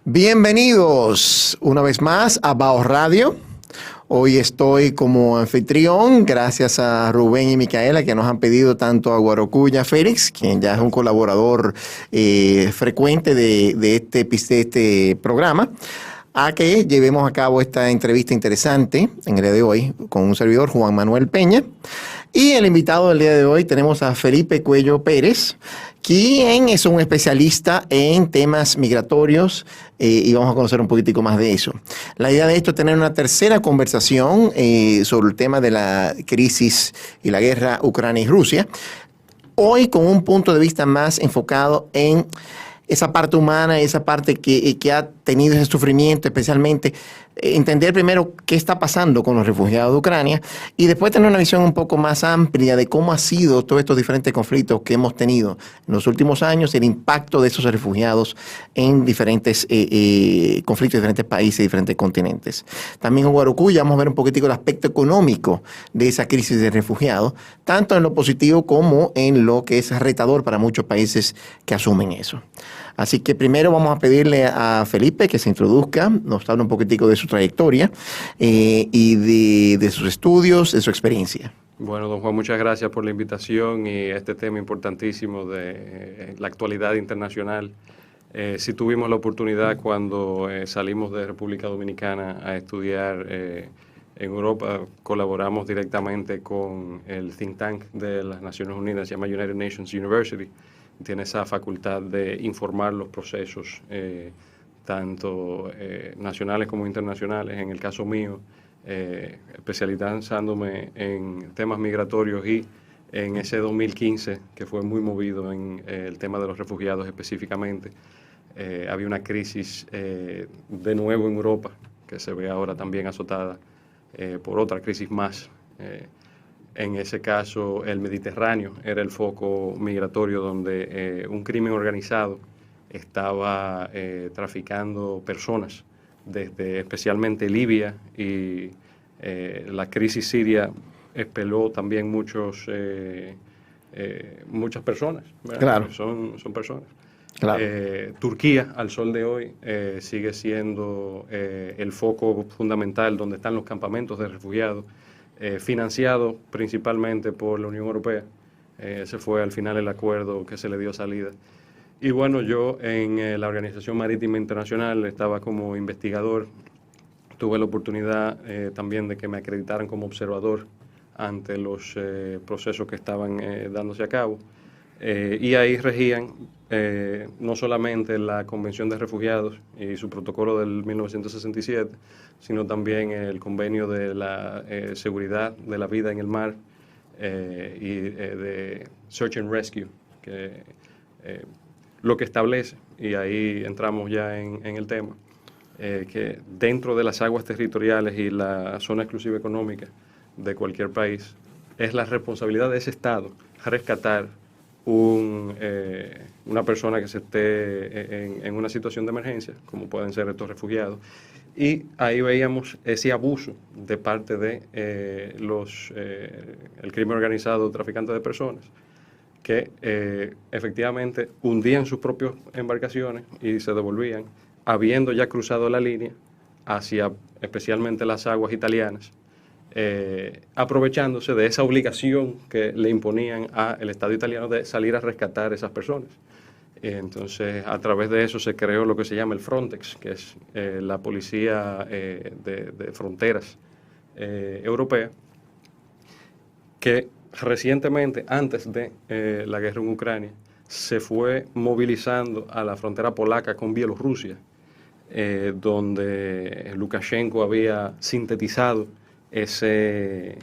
Bienvenidos una vez más a Baos Radio. Hoy estoy como anfitrión, gracias a Rubén y Micaela, que nos han pedido tanto a Guarocuya Félix, quien ya es un colaborador frecuente de este programa, a que llevemos a cabo esta entrevista interesante en el día de hoy con un servidor, Juan Manuel Peña. Y el invitado del día de hoy tenemos a Felipe Cuello Pérez, quien es un especialista en temas migratorios y vamos a conocer un poquitico más de eso. La idea de esto es tener una tercera conversación sobre el tema de la crisis y la guerra Ucrania y Rusia, hoy con un punto de vista más enfocado en esa parte humana, esa parte que ha tenido ese sufrimiento, especialmente entender primero qué está pasando con los refugiados de Ucrania y después tener una visión un poco más amplia de cómo ha sido todos estos diferentes conflictos que hemos tenido en los últimos años, el impacto de esos refugiados en diferentes conflictos de diferentes países, diferentes continentes. También en Guarocuya vamos a ver un poquitico el aspecto económico de esa crisis de refugiados, tanto en lo positivo como en lo que es retador para muchos países que asumen eso. Así que primero vamos a pedirle a Felipe que se introduzca, nos hable un poquitico de su trayectoria y de sus estudios, de su experiencia. Bueno, don Juan, muchas gracias por la invitación y este tema importantísimo de la actualidad internacional. Sí tuvimos la oportunidad cuando salimos de República Dominicana a estudiar en Europa, colaboramos directamente con el think tank de las Naciones Unidas, se llama United Nations University. Tiene esa facultad de informar los procesos, tanto nacionales como internacionales. En el caso mío, especializándome en temas migratorios y en ese 2015, que fue muy movido en el tema de los refugiados específicamente, había una crisis de nuevo en Europa, que se ve ahora también azotada por otra crisis más. En ese caso, el Mediterráneo era el foco migratorio donde un crimen organizado estaba traficando personas, desde especialmente Libia, y la crisis siria expeló también muchas personas, ¿verdad? Claro. Son personas. Claro. Turquía, al sol de hoy, sigue siendo el foco fundamental donde están los campamentos de refugiados, financiado principalmente por la Unión Europea. Ese fue al final el acuerdo que se le dio salida. Y bueno, yo en la Organización Marítima Internacional estaba como investigador. Tuve la oportunidad también de que me acreditaran como observador ante los procesos que estaban dándose a cabo. Y ahí regían no solamente la Convención de Refugiados y su protocolo del 1967, sino también el convenio de la seguridad de la vida en el mar y de Search and Rescue, que lo que establece, y ahí entramos ya en el tema, que dentro de las aguas territoriales y la zona exclusiva económica de cualquier país, es la responsabilidad de ese Estado rescatar una persona que se esté en una situación de emergencia, como pueden ser estos refugiados. Y ahí veíamos ese abuso de parte de el crimen organizado, traficantes de personas, que efectivamente hundían sus propias embarcaciones y se devolvían, habiendo ya cruzado la línea hacia especialmente las aguas italianas, aprovechándose de esa obligación que le imponían al Estado italiano de salir a rescatar a esas personas. Entonces, a través de eso se creó lo que se llama el Frontex, que es la policía de fronteras europea, que recientemente, antes de la guerra en Ucrania, se fue movilizando a la frontera polaca con Bielorrusia, donde Lukashenko había sintetizado ese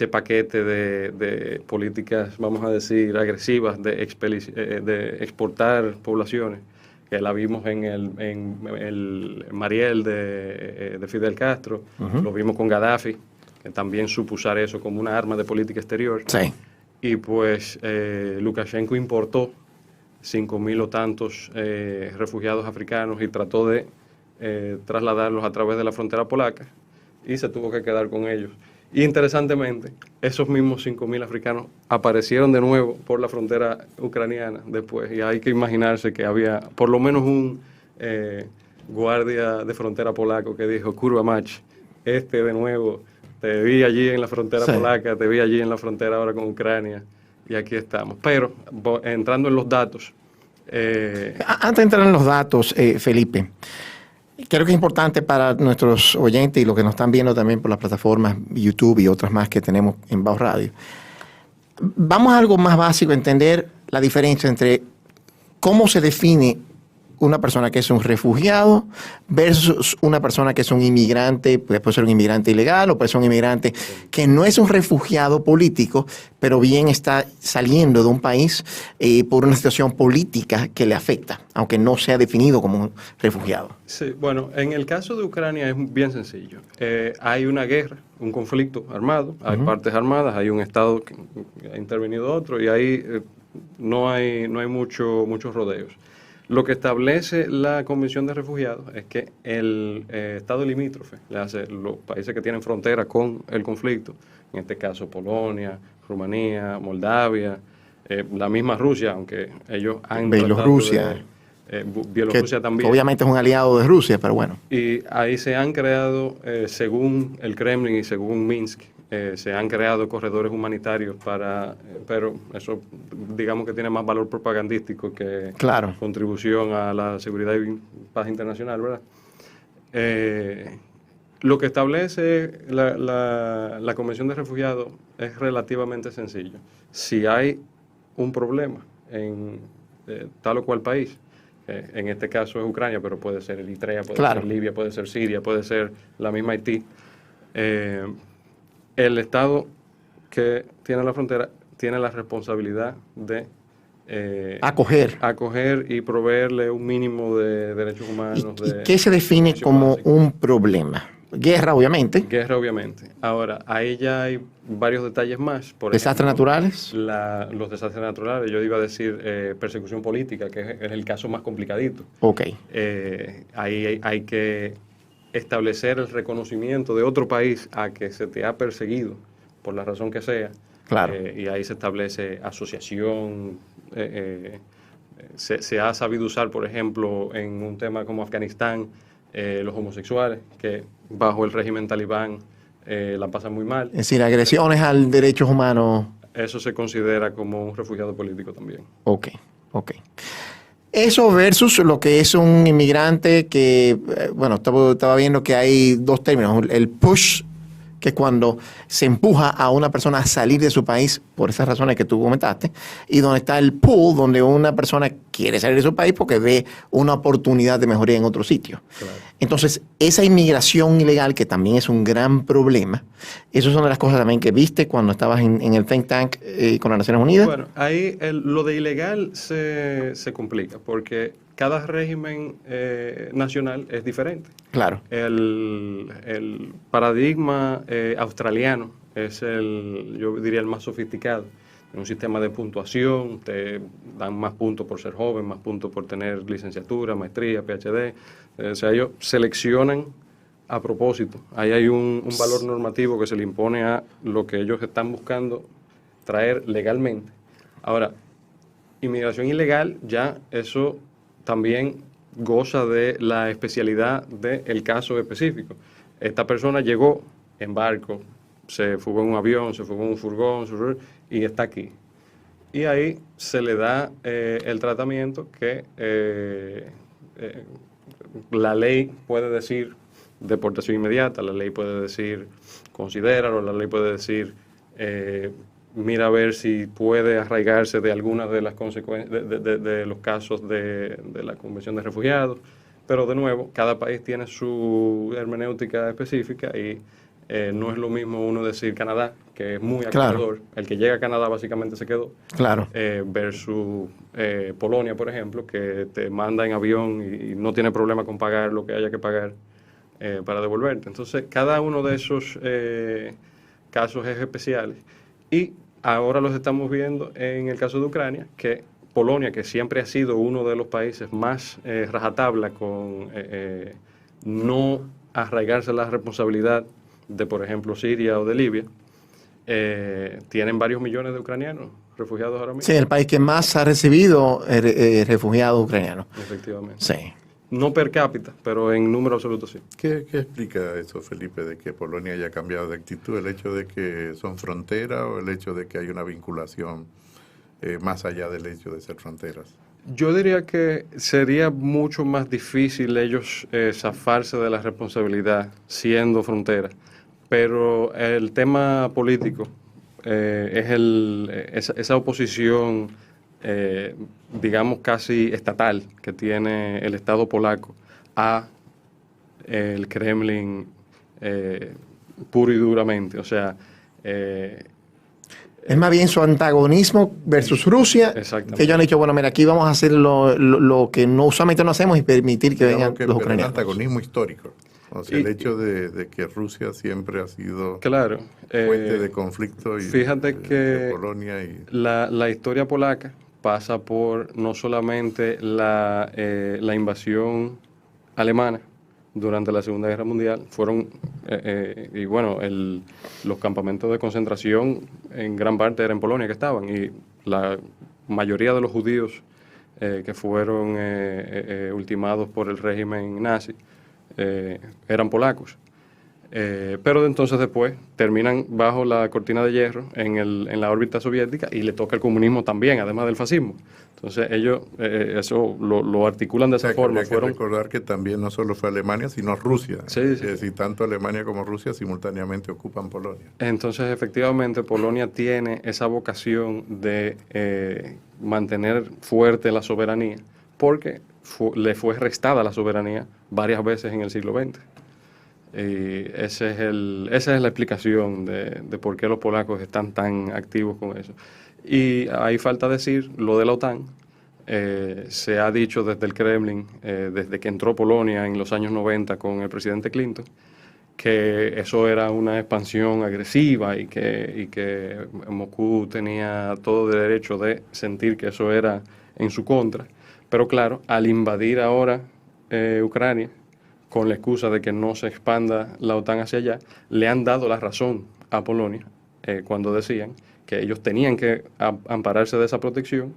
paquete de políticas, vamos a decir, agresivas de exportar poblaciones, que la vimos en el Mariel de Fidel Castro, lo vimos con Gaddafi, que también supo usar eso como una arma de política exterior. Sí. Y pues Lukashenko importó 5.000 o tantos refugiados africanos y trató de trasladarlos a través de la frontera polaca y se tuvo que quedar con ellos. Y interesantemente, esos mismos 5.000 africanos aparecieron de nuevo por la frontera ucraniana después, y hay que imaginarse que había por lo menos guardia de frontera polaco que dijo, Kurwa Mach, de nuevo, te vi allí en la frontera polaca, te vi allí en la frontera ahora con Ucrania, y aquí estamos. Pero, entrando en los datos... Antes de entrar en los datos, Felipe, creo que es importante para nuestros oyentes y los que nos están viendo también por las plataformas YouTube y otras más que tenemos en Bajo Radio. Vamos a algo más básico, entender la diferencia entre cómo se define una persona que es un refugiado versus una persona que es un inmigrante, puede ser un inmigrante ilegal o puede ser un inmigrante que no es un refugiado político, pero bien está saliendo de un país por una situación política que le afecta, aunque no sea definido como un refugiado. Sí, bueno, en el caso de Ucrania es bien sencillo. Hay una guerra, un conflicto armado, hay partes armadas, hay un Estado que ha intervenido otro y ahí no hay muchos rodeos. Lo que establece la Convención de Refugiados es que el Estado limítrofe, los países que tienen frontera con el conflicto, en este caso Polonia, Rumanía, Moldavia, la misma Rusia, aunque ellos han Bielorrusia, Bielorrusia también. Obviamente es un aliado de Rusia, pero bueno. Y ahí se han creado, según el Kremlin y según Minsk, se han creado corredores humanitarios pero eso digamos que tiene más valor propagandístico que contribución a la seguridad y paz internacional, ¿verdad? Lo que establece la Convención de Refugiados es relativamente sencillo. Si hay un problema en tal o cual país, en este caso es Ucrania, pero puede ser Eritrea, puede ser Libia, puede ser Siria, puede ser la misma Haití, el Estado que tiene la frontera tiene la responsabilidad de acoger y proveerle un mínimo de derechos humanos. ¿Y qué se define como un problema? Guerra, obviamente. Guerra, obviamente. Ahora, ahí ya hay varios detalles más. Por ¿Desastres naturales? Los desastres naturales, yo iba a decir persecución política, que es el caso más complicadito. Ok. Ahí hay que establecer el reconocimiento de otro país a que se te ha perseguido, por la razón que sea. Claro. Y ahí se establece asociación. Se ha sabido usar, por ejemplo, en un tema como Afganistán, los homosexuales, que bajo el régimen talibán la pasan muy mal. Es decir, agresiones al derechos humanos. Eso se considera como un refugiado político también. Ok. Eso versus lo que es un inmigrante que, bueno, estaba viendo que hay dos términos. El push, que es cuando se empuja a una persona a salir de su país por esas razones que tú comentaste, y donde está el pull, donde una persona quiere salir de su país porque ve una oportunidad de mejoría en otro sitio. Claro. Entonces, esa inmigración ilegal, que también es un gran problema, esas son de las cosas también que viste cuando estabas en el think tank con las Naciones Unidas. Bueno, ahí lo de ilegal se complica, porque cada régimen nacional es diferente. Claro. El paradigma australiano es yo diría, el más sofisticado. En un sistema de puntuación, te dan más puntos por ser joven, más puntos por tener licenciatura, maestría, PhD. O sea, ellos seleccionan a propósito. Ahí hay un valor normativo que se le impone a lo que ellos están buscando traer legalmente. Ahora, inmigración ilegal, ya eso también goza de la especialidad del caso específico. Esta persona llegó en barco, se fugó en un avión, se fugó en un furgón y está aquí. Y ahí se le da el tratamiento que la ley puede decir deportación inmediata, la ley puede decir considéralo, la ley puede decir mira a ver si puede arraigarse de algunas de las consecuencias de los casos de la Convención de Refugiados, pero de nuevo, cada país tiene su hermenéutica específica y no es lo mismo uno decir Canadá, que es muy acogedor, el que llega a Canadá básicamente se quedó, versus Polonia, por ejemplo, que te manda en avión y no tiene problema con pagar lo que haya que pagar para devolverte. Entonces, cada uno de esos casos es especial. Y ahora los estamos viendo en el caso de Ucrania, que Polonia, que siempre ha sido uno de los países más rajatabla con no arraigarse la responsabilidad de, por ejemplo, Siria o de Libia, tienen varios millones de ucranianos refugiados ahora mismo. Sí, el país que más ha recibido refugiados ucranianos. Efectivamente. Sí. no per cápita, pero en número absoluto sí. ¿Qué explica eso, Felipe, de que Polonia haya cambiado de actitud? ¿El hecho de que son frontera o el hecho de que hay una vinculación más allá del hecho de ser fronteras? Yo diría que sería mucho más difícil ellos zafarse de la responsabilidad siendo frontera, pero el tema político es esa oposición, digamos, casi estatal que tiene el Estado polaco a el Kremlin puro y duramente. O sea, es más bien su antagonismo versus Rusia, que ellos han dicho, bueno, mira, aquí vamos a hacer lo que no, usualmente no hacemos y permitir que vengan los ucranianos. El antagonismo histórico. O sea, el hecho de que Rusia siempre ha sido claro, fuente de conflicto y fíjate que Polonia y la historia polaca pasa por no solamente la invasión alemana durante la Segunda Guerra Mundial, fueron, y bueno, los campamentos de concentración en gran parte eran en Polonia que estaban, y la mayoría de los judíos que fueron ultimados por el régimen nazi eran polacos. Pero entonces después terminan bajo la cortina de hierro en la órbita soviética y le toca el comunismo también, además del fascismo. Entonces ellos eso lo articulan de esa forma. Hay que recordar que también no solo fue Alemania, sino Rusia. Sí. Es decir, tanto Alemania como Rusia simultáneamente ocupan Polonia. Entonces, efectivamente, Polonia tiene esa vocación de mantener fuerte la soberanía, porque le fue restada la soberanía varias veces en el siglo XX. Y esa es la explicación de por qué los polacos están tan activos con eso. Y ahí falta decir lo de la OTAN. Se ha dicho desde el Kremlin, desde que entró Polonia en los años 90 con el presidente Clinton, que eso era una expansión agresiva y que Moscú tenía todo el derecho de sentir que eso era en su contra. Pero claro, al invadir ahora Ucrania, con la excusa de que no se expanda la OTAN hacia allá, le han dado la razón a Polonia cuando decían que ellos tenían que ampararse de esa protección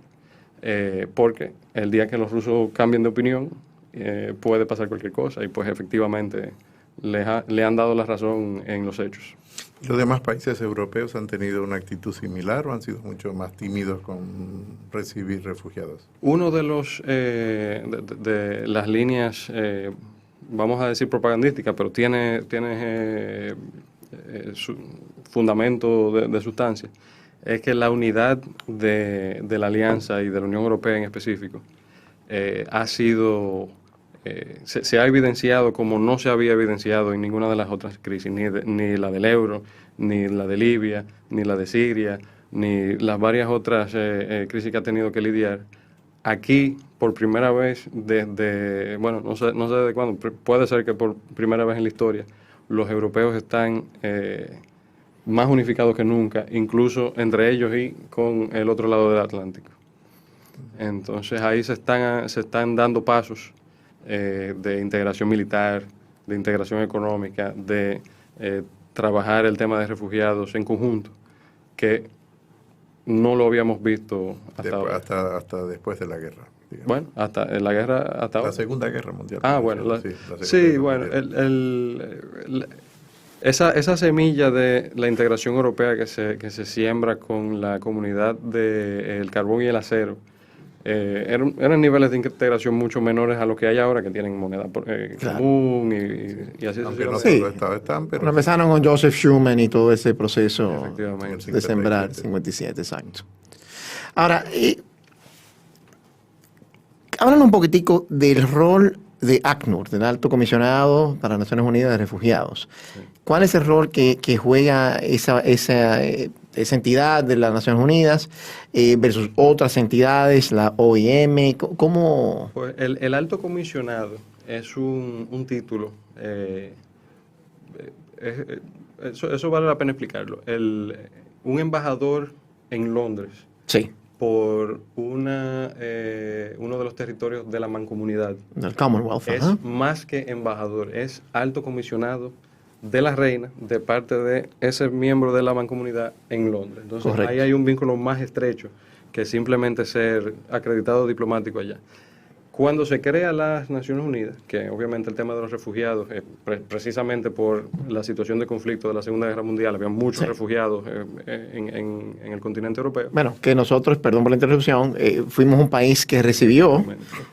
porque el día que los rusos cambien de opinión puede pasar cualquier cosa, y pues efectivamente le han dado la razón en los hechos. ¿Los demás países europeos han tenido una actitud similar o han sido mucho más tímidos con recibir refugiados? Uno de los de las líneas vamos a decir propagandística, pero tiene su fundamento de sustancia, es que la unidad de la Alianza y de la Unión Europea en específico ha sido, se ha evidenciado como no se había evidenciado en ninguna de las otras crisis, ni la del euro, ni la de Libia, ni la de Siria, ni las varias otras crisis que ha tenido que lidiar. Aquí, por primera vez desde, bueno, no sé desde cuándo, puede ser que por primera vez en la historia, los europeos están más unificados que nunca, incluso entre ellos y con el otro lado del Atlántico. Entonces ahí se están dando pasos de integración militar, de integración económica, de trabajar el tema de refugiados en conjunto, que no lo habíamos visto hasta ahora. Hasta después de la guerra. Digamos. Bueno, hasta en la guerra, hasta ahora. La Segunda Guerra Mundial. Bueno. Sí, bueno, esa semilla de la integración europea que se siembra con la comunidad del carbón y el acero, eran niveles de integración mucho menores a lo que hay ahora, que tienen moneda común y así sucesivamente. Pero empezaron con Joseph Schuman y todo ese proceso de sembrar, 57, exacto. Ahora, háblanos un poquitico del rol de ACNUR, del Alto Comisionado para las Naciones Unidas de Refugiados. Sí. ¿Cuál es el rol que juega esa entidad de las Naciones Unidas versus otras entidades, la OIM? ¿Cómo? Pues el Alto Comisionado es un título, eso vale la pena explicarlo. Un embajador en Londres, sí, por uno de los territorios de la mancomunidad, del Commonwealth, es más que embajador, es alto comisionado de la reina de parte de ese miembro de la mancomunidad en Londres. Entonces correcto. Ahí hay un vínculo más estrecho que simplemente ser acreditado diplomático allá. Cuando se crea las Naciones Unidas, que obviamente el tema de los refugiados, precisamente por la situación de conflicto de la Segunda Guerra Mundial, había muchos refugiados en el continente europeo. Bueno, que nosotros, perdón por la interrupción, fuimos un país que recibió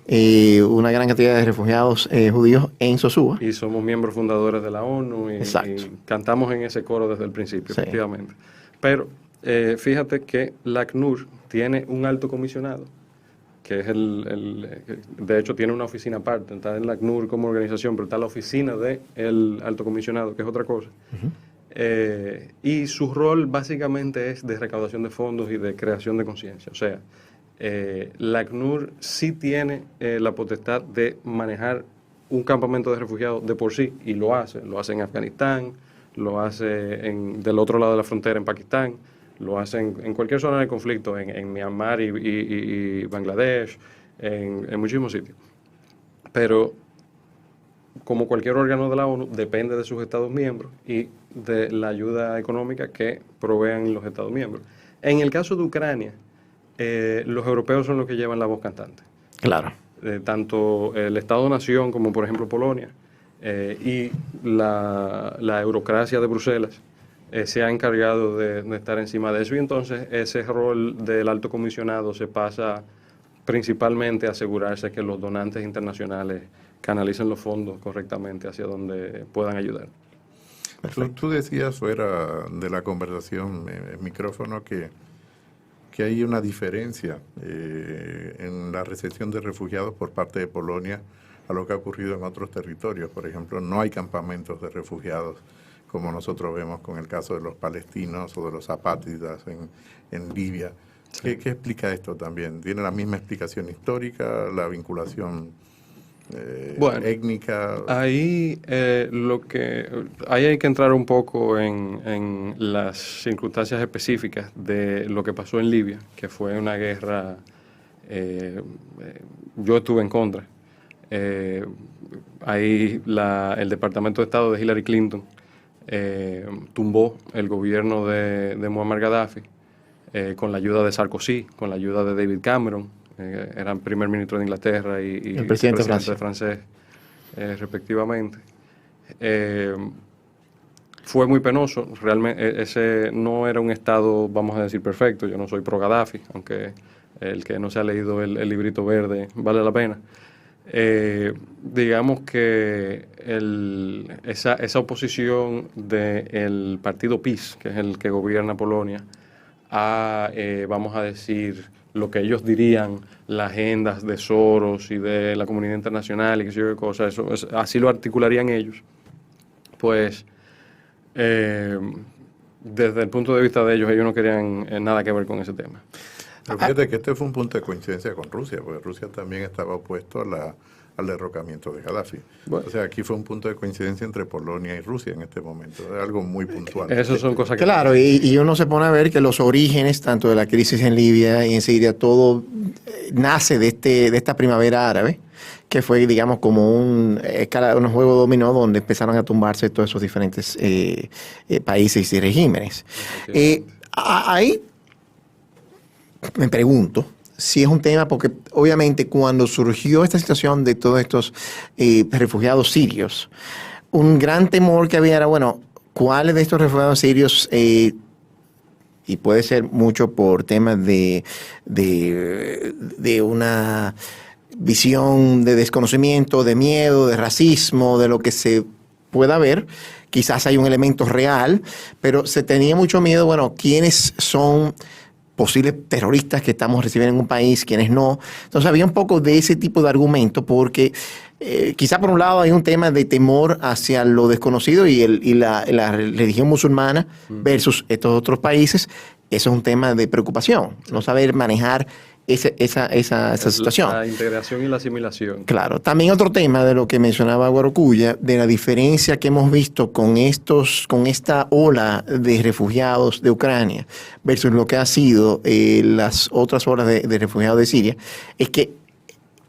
una gran cantidad de refugiados judíos en Sosúa. Y somos miembros fundadores de la ONU y cantamos en ese coro desde el principio, efectivamente. Pero fíjate que la ACNUR tiene un alto comisionado, que es de hecho tiene una oficina aparte, está en la ACNUR como organización, pero está la oficina del alto comisionado, que es otra cosa. Y su rol básicamente es de recaudación de fondos y de creación de conciencia. O sea, la ACNUR sí tiene la potestad de manejar un campamento de refugiados de por sí, y lo hace en Afganistán, lo hace del otro lado de la frontera en Pakistán, lo hacen en cualquier zona de conflicto, en Myanmar y Bangladesh, en muchísimos sitios. Pero, como cualquier órgano de la ONU, depende de sus Estados miembros y de la ayuda económica que provean los Estados miembros. En el caso de Ucrania, los europeos son los que llevan la voz cantante. Claro. Tanto el Estado-nación como, por ejemplo, Polonia, y la eurocracia de Bruselas, se ha encargado de estar encima de eso, y entonces ese rol del alto comisionado se pasa principalmente a asegurarse que los donantes internacionales canalicen los fondos correctamente hacia donde puedan ayudar. Tú decías fuera de la conversación, el micrófono, que hay una diferencia en la recepción de refugiados por parte de Polonia a lo que ha ocurrido en otros territorios. Por ejemplo, no hay campamentos de refugiados como nosotros vemos con el caso de los palestinos o de los apátridas en Libia. Sí. ¿Qué explica esto también? ¿Tiene la misma explicación histórica, la vinculación étnica? Ahí hay que entrar un poco en las circunstancias específicas de lo que pasó en Libia, que fue una guerra, yo estuve en contra. Ahí el Departamento de Estado de Hillary Clinton tumbó el gobierno de Muammar Gaddafi con la ayuda de Sarkozy, con la ayuda de David Cameron, era el primer ministro de Inglaterra y el presidente francés, respectivamente. Fue muy penoso, realmente ese no era un estado, vamos a decir, perfecto. Yo no soy pro Gaddafi, aunque el que no se ha leído el librito verde vale la pena. Digamos que esa oposición del partido PiS, que es el que gobierna Polonia, a, vamos a decir, lo que ellos dirían las agendas de Soros y de la comunidad internacional y qué sé yo qué cosas, así lo articularían ellos. Pues, desde el punto de vista de ellos no querían nada que ver con ese tema. Pero fíjate que este fue un punto de coincidencia con Rusia, porque Rusia también estaba opuesto al derrocamiento de Gaddafi. Bueno. O sea, aquí fue un punto de coincidencia entre Polonia y Rusia en este momento. Es algo muy puntual. Esas son cosas que... Claro, y uno se pone a ver que los orígenes, tanto de la crisis en Libia y en Siria, todo nace de esta primavera árabe, que fue, digamos, como un juego dominó donde empezaron a tumbarse todos esos diferentes países y regímenes. Ahí me pregunto si es un tema, porque obviamente cuando surgió esta situación de todos estos refugiados sirios, un gran temor que había era, bueno, ¿cuáles de estos refugiados sirios, y puede ser mucho por temas de una visión de desconocimiento, de miedo, de racismo, de lo que se pueda ver, quizás hay un elemento real, pero se tenía mucho miedo, bueno, ¿quiénes son posibles terroristas que estamos recibiendo en un país, quienes no? Entonces había un poco de ese tipo de argumento, porque quizá por un lado hay un tema de temor hacia lo desconocido y la religión musulmana versus estos otros países. Eso es un tema de preocupación, no saber manejar esa situación. La integración y la asimilación. Claro. También otro tema de lo que mencionaba Guarocuya, de la diferencia que hemos visto con esta ola de refugiados de Ucrania versus lo que ha sido las otras olas de refugiados de Siria, es que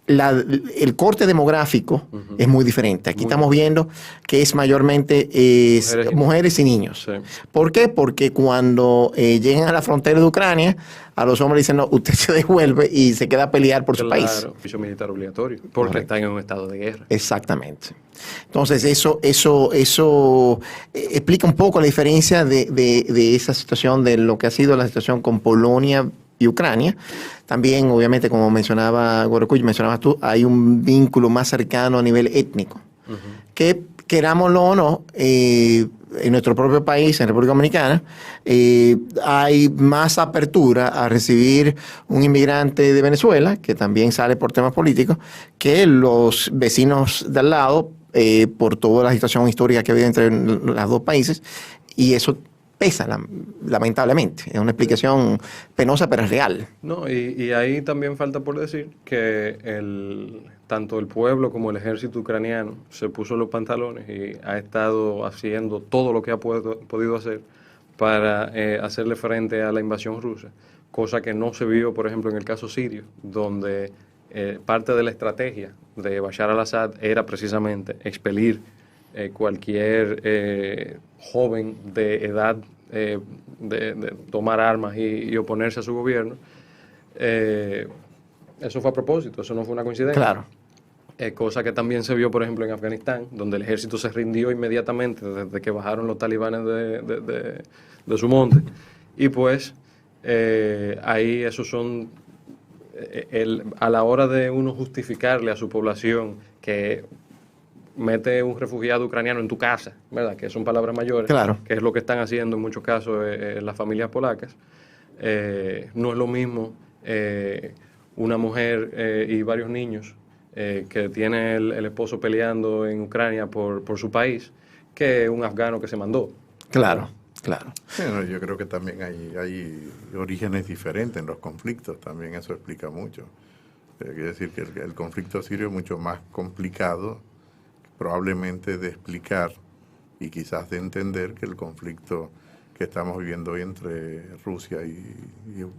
el corte demográfico es muy diferente. Aquí estamos viendo que es mayormente mujeres y niños. Sí. ¿Por qué? Porque cuando llegan a la frontera de Ucrania, a los hombres dicen, no, usted se devuelve y se queda a pelear por su país. Claro, oficio militar obligatorio, porque están en un estado de guerra. Exactamente. Entonces, eso explica un poco la diferencia de esa situación, de lo que ha sido la situación con Polonia y Ucrania. También, obviamente, como mencionaba Guaracuya, mencionabas tú, hay un vínculo más cercano a nivel étnico. Que, querámoslo o no, en nuestro propio país, en República Dominicana, hay más apertura a recibir un inmigrante de Venezuela, que también sale por temas políticos, que los vecinos de al lado, por toda la situación histórica que ha habido entre los dos países, y eso pesa, lamentablemente. Es una explicación penosa, pero es real. No, y ahí también falta por decir que tanto el pueblo como el ejército ucraniano se puso los pantalones y ha estado haciendo todo lo que ha podido hacer para hacerle frente a la invasión rusa, cosa que no se vio, por ejemplo, en el caso sirio, donde parte de la estrategia de Bashar al-Assad era precisamente expelir cualquier joven de edad de tomar armas y oponerse a su gobierno. Eso fue a propósito, eso no fue una coincidencia. Claro. Cosa que también se vio, por ejemplo, en Afganistán, donde el ejército se rindió inmediatamente desde que bajaron los talibanes de su monte. Y pues ahí esos son, a la hora de uno justificarle a su población que mete un refugiado ucraniano en tu casa, ¿verdad? Que son palabras mayores, claro, que es lo que están haciendo en muchos casos las familias polacas. No es lo mismo una mujer y varios niños que tiene el esposo peleando en Ucrania por su país, que un afgano que se mandó. Claro, claro. Bueno, yo creo que también hay orígenes diferentes en los conflictos, también eso explica mucho. Quiere decir que el conflicto sirio es mucho más complicado, probablemente de explicar y quizás de entender, que el conflicto que estamos viviendo hoy entre Rusia y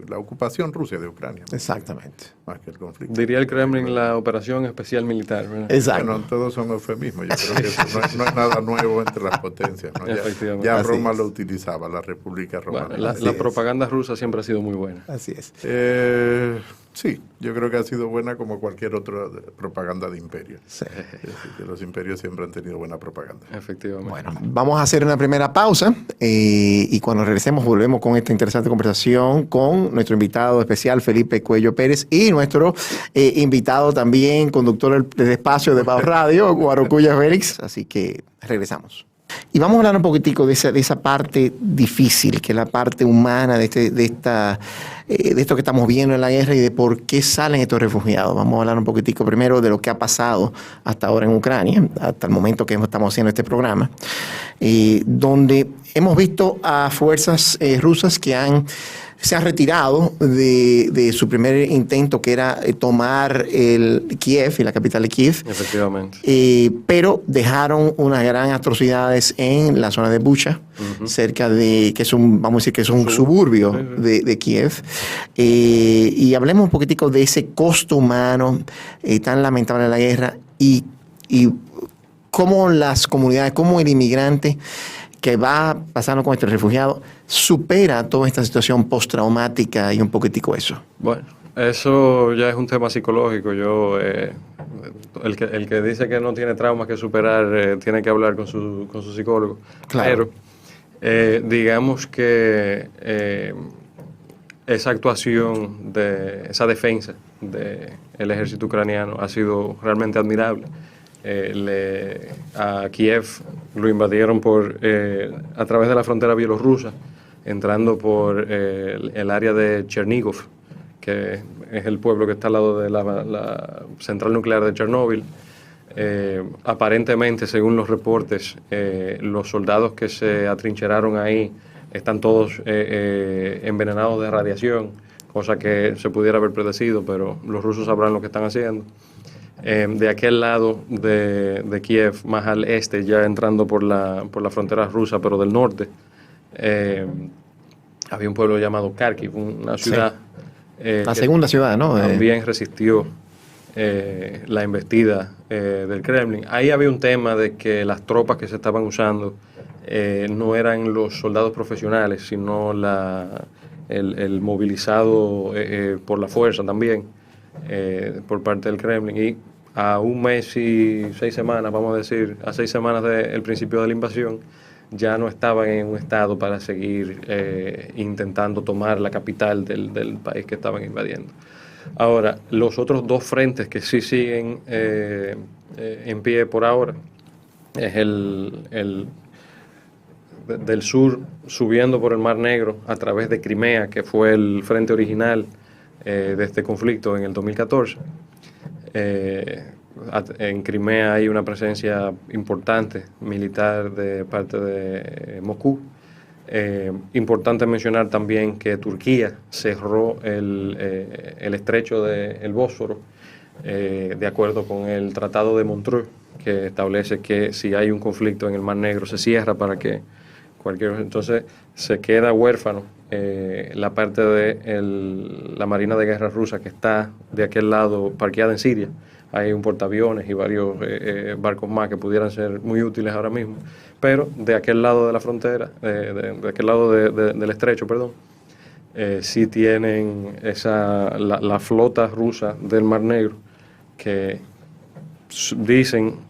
la ocupación rusa de Ucrania. Exactamente. Más que el conflicto. Diría el Kremlin la operación especial militar, ¿verdad? Exacto. Bueno, todos son eufemismos. Yo creo que eso no es nada nuevo entre las potencias, ¿no? Ya Roma lo utilizaba, la República Romana. Bueno, la propaganda rusa siempre ha sido muy buena. Así es. Sí, yo creo que ha sido buena como cualquier otra propaganda de imperio. Sí. Es decir, que los imperios siempre han tenido buena propaganda. Efectivamente. Bueno, vamos a hacer una primera pausa y cuando regresemos volvemos con esta interesante conversación con nuestro invitado especial Felipe Cuello Pérez y nuestro invitado también, conductor del espacio de Bao Radio, Guaracuya Félix. Así que regresamos. Y vamos a hablar un poquitico de esa parte difícil, que es la parte humana de esto que estamos viendo en la guerra y de por qué salen estos refugiados. Vamos a hablar un poquitico primero de lo que ha pasado hasta ahora en Ucrania, hasta el momento que estamos haciendo este programa, donde hemos visto a fuerzas rusas que se han retirado de su primer intento, que era tomar Kiev, y la capital de Kiev. Efectivamente. Pero dejaron unas grandes atrocidades en la zona de Bucha, cerca de, que es vamos a decir que es un suburbio de Kiev. Y hablemos un poquitico de ese costo humano tan lamentable de la guerra y cómo las comunidades, cómo el inmigrante que va pasando con este refugiado supera toda esta situación postraumática y un poquitico eso. Bueno, eso ya es un tema psicológico. El que dice que no tiene traumas que superar tiene que hablar con su psicólogo. Claro. Pero digamos que esa actuación, esa defensa del ejército ucraniano ha sido realmente admirable. A Kiev lo invadieron a través de la frontera bielorrusa, entrando por el área de Chernigov, que es el pueblo que está al lado de la central nuclear de Chernóbil. Aparentemente, según los reportes, los soldados que se atrincheraron ahí están todos envenenados de radiación, cosa que se pudiera haber predecido, pero los rusos sabrán lo que están haciendo. De aquel lado de Kiev, más al este, ya entrando por la frontera rusa, pero del norte, había un pueblo llamado Kharkiv, una ciudad. La segunda ciudad, ¿no? También resistió la embestida del Kremlin. Ahí había un tema de que las tropas que se estaban usando no eran los soldados profesionales, sino el movilizado por la fuerza también, por parte del Kremlin. Y a un mes y 6 semanas, vamos a decir, a 6 semanas del principio de la invasión, ya no estaban en un estado para seguir intentando tomar la capital del país que estaban invadiendo. Ahora, los otros 2 frentes que sí siguen en pie por ahora es el del sur, subiendo por el Mar Negro a través de Crimea, que fue el frente original de este conflicto en el 2014. En Crimea hay una presencia importante militar de parte de Moscú. Importante mencionar también que Turquía cerró el estrecho del Bósforo de acuerdo con el Tratado de Montreux, que establece que si hay un conflicto en el Mar Negro se cierra para que entonces se queda huérfano la parte de la Marina de Guerra rusa que está de aquel lado parqueada en Siria. Hay un portaaviones y varios barcos más que pudieran ser muy útiles ahora mismo, pero de aquel lado de la frontera, de aquel lado del estrecho, perdón, sí tienen la flota rusa del Mar Negro que dicen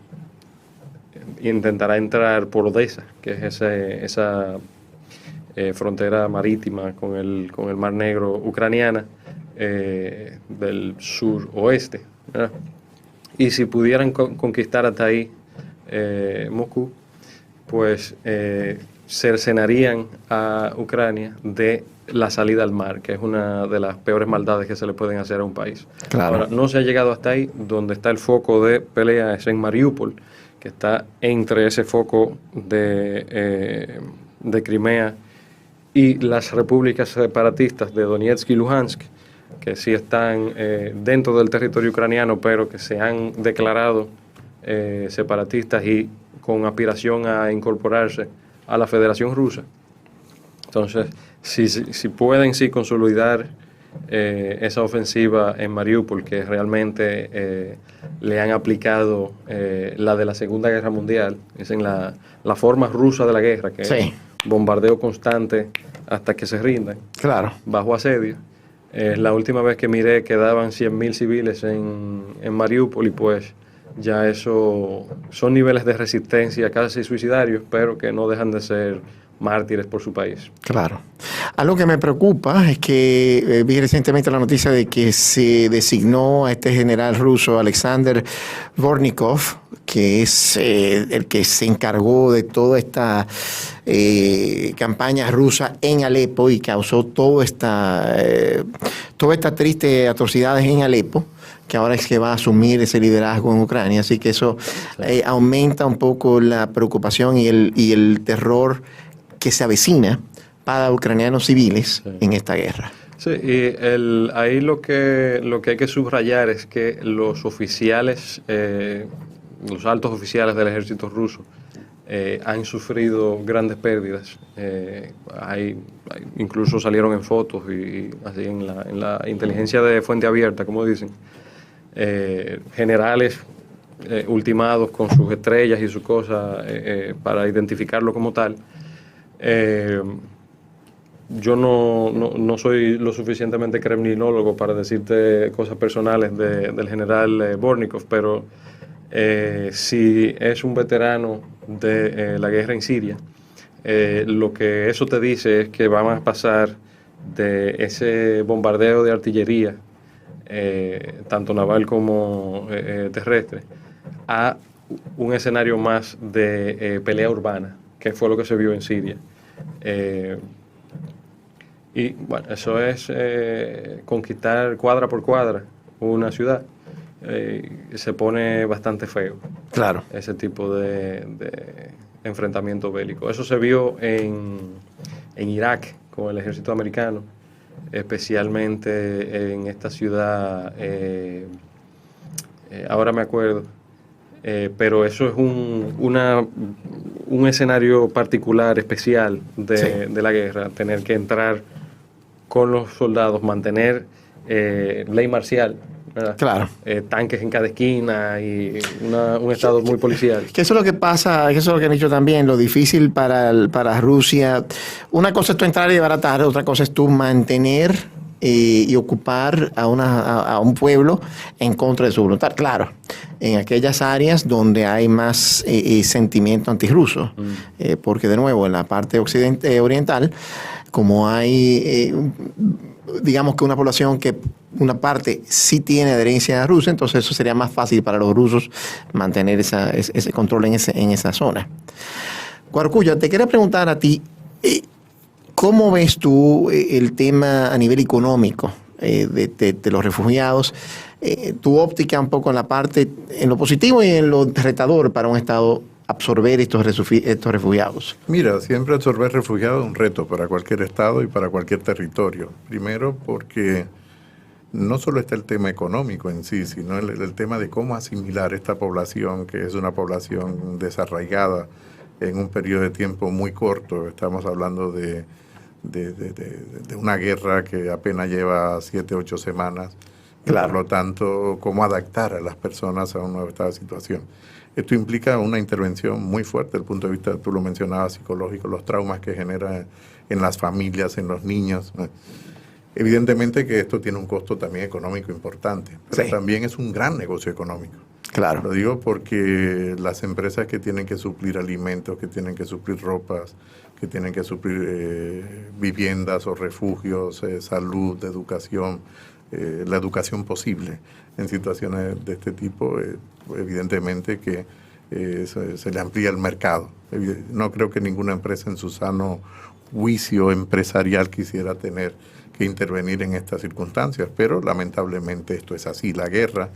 intentará entrar por Odessa, que es esa frontera marítima con el Mar Negro ucraniana del suroeste, ¿verdad? Y si pudieran conquistar hasta ahí Moscú, pues cercenarían a Ucrania de la salida al mar, que es una de las peores maldades que se le pueden hacer a un país. Claro. Ahora, no se ha llegado hasta ahí. Donde está el foco de pelea es en Mariupol, que está entre ese foco de Crimea y las repúblicas separatistas de Donetsk y Luhansk, que sí están dentro del territorio ucraniano, pero que se han declarado separatistas y con aspiración a incorporarse a la Federación Rusa. Entonces, si pueden consolidar esa ofensiva en Mariupol, que realmente le han aplicado la de la Segunda Guerra Mundial, es en la forma rusa de la guerra, que es bombardeo constante hasta que se rindan, claro, bajo asedio. La última vez que miré quedaban 100.000 civiles en Mariupol, y pues ya eso son niveles de resistencia casi suicidarios, pero que no dejan de ser mártires por su país. Claro. Algo que me preocupa es que vi recientemente la noticia de que se designó a este general ruso, Alexander Vornikov, que es el que se encargó de toda esta campaña rusa en Alepo y causó toda esta triste atrocidades en Alepo, que ahora es que va a asumir ese liderazgo en Ucrania. Así que eso aumenta un poco la preocupación y el terror que se avecina para ucranianos civiles en esta guerra. Sí, y ahí lo que hay que subrayar es que los oficiales, los altos oficiales del ejército ruso han sufrido grandes pérdidas. Incluso salieron en fotos y así en la inteligencia de fuente abierta, como dicen, generales ultimados con sus estrellas y sus cosas para identificarlo como tal. Yo no soy lo suficientemente kremlinólogo para decirte cosas personales del general Vornikov, pero si es un veterano de la guerra en Siria, lo que eso te dice es que vamos a pasar de ese bombardeo de artillería, tanto naval como terrestre, a un escenario más de pelea urbana, que fue lo que se vio en Siria. Y bueno, eso es conquistar cuadra por cuadra una ciudad. Se pone bastante feo. Claro. Ese tipo de enfrentamiento bélico. Eso se vio en Irak con el ejército americano, especialmente en esta ciudad, ahora me acuerdo, pero eso es un escenario particular, especial de la guerra, tener que entrar con los soldados, mantener ley marcial, ¿verdad? Claro. Tanques en cada esquina y un estado muy policial. Que eso es lo que pasa, que eso es lo que han dicho también, lo difícil para Rusia. Una cosa es tú entrar y desbaratar, otra cosa es tú mantener y ocupar a un pueblo en contra de su voluntad. Claro, en aquellas áreas donde hay más sentimiento antirruso, porque de nuevo en la parte oriental, como hay, digamos que una población que una parte sí tiene adherencia rusa, entonces eso sería más fácil para los rusos mantener ese control en esa zona. Guaracuya, te quería preguntar a ti, ¿cómo ves tú el tema a nivel económico de los refugiados? Tu óptica un poco en lo positivo y en lo retador para un Estado absorber estos refugiados. Mira, siempre absorber refugiados es un reto para cualquier Estado y para cualquier territorio. Primero porque no solo está el tema económico en sí, sino el tema de cómo asimilar esta población, que es una población desarraigada en un periodo de tiempo muy corto. Estamos hablando de una guerra que apenas lleva 7, 8 semanas. Claro. Por lo tanto, cómo adaptar a las personas a una nueva situación. Esto implica una intervención muy fuerte desde el punto de vista, tú lo mencionabas, psicológico, los traumas que genera en las familias, en los niños. Evidentemente que esto tiene un costo también económico importante, pero sí, también es un gran negocio económico. Claro. Lo digo porque las empresas que tienen que suplir alimentos, que tienen que suplir ropas, que tienen que suplir viviendas o refugios, salud, educación, la educación posible en situaciones de este tipo, evidentemente que se le amplía el mercado. No creo que ninguna empresa en su sano juicio empresarial quisiera tener que intervenir en estas circunstancias, pero lamentablemente esto es así. La guerra,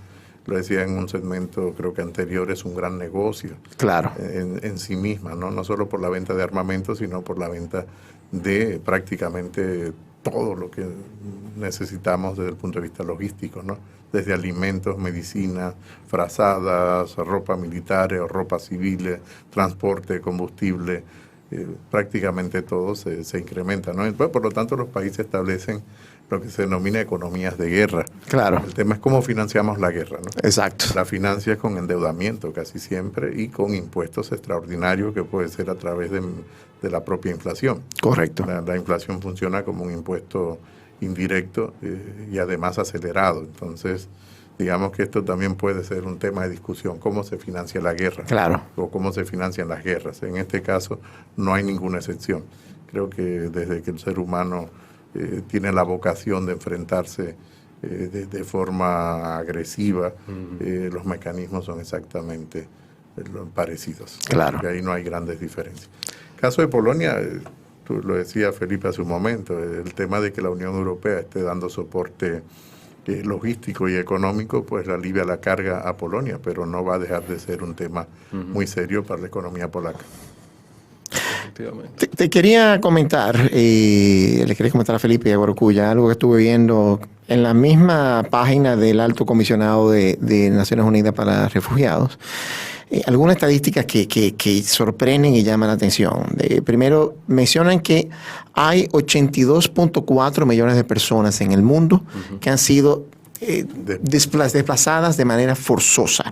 lo decía en un segmento creo que anterior, es un gran negocio. Claro. En sí misma, ¿no? No solo por la venta de armamento, sino por la venta de prácticamente todo lo que necesitamos desde el punto de vista logístico, ¿no? Desde alimentos, medicinas, frazadas, ropa militar o ropa civil, transporte, combustible, prácticamente todo se incrementa, ¿no? Por lo tanto, los países establecen lo que se denomina economías de guerra. Claro. El tema es cómo financiamos la guerra, ¿no? Exacto. La financia con endeudamiento casi siempre y con impuestos extraordinarios que puede ser a través de la propia inflación. Correcto. La inflación funciona como un impuesto indirecto y además acelerado. Entonces, digamos que esto también puede ser un tema de discusión, cómo se financia la guerra. Claro. O cómo se financian las guerras. En este caso no hay ninguna excepción. Creo que desde que el ser humano tiene la vocación de enfrentarse de forma agresiva, los mecanismos son exactamente parecidos. Claro. Porque ahí no hay grandes diferencias. Caso de Polonia, tú lo decía Felipe hace un momento, el tema de que la Unión Europea esté dando soporte logístico y económico, pues alivia la carga a Polonia, pero no va a dejar de ser un tema muy serio para la economía polaca. Te quería comentar, le quería comentar a Felipe y a Guaracuya algo que estuve viendo en la misma página del Alto Comisionado de Naciones Unidas para Refugiados. Algunas estadísticas que sorprenden y llaman la atención. Primero, mencionan que hay 82.4 millones de personas en el mundo que han sido desplazadas de manera forzosa.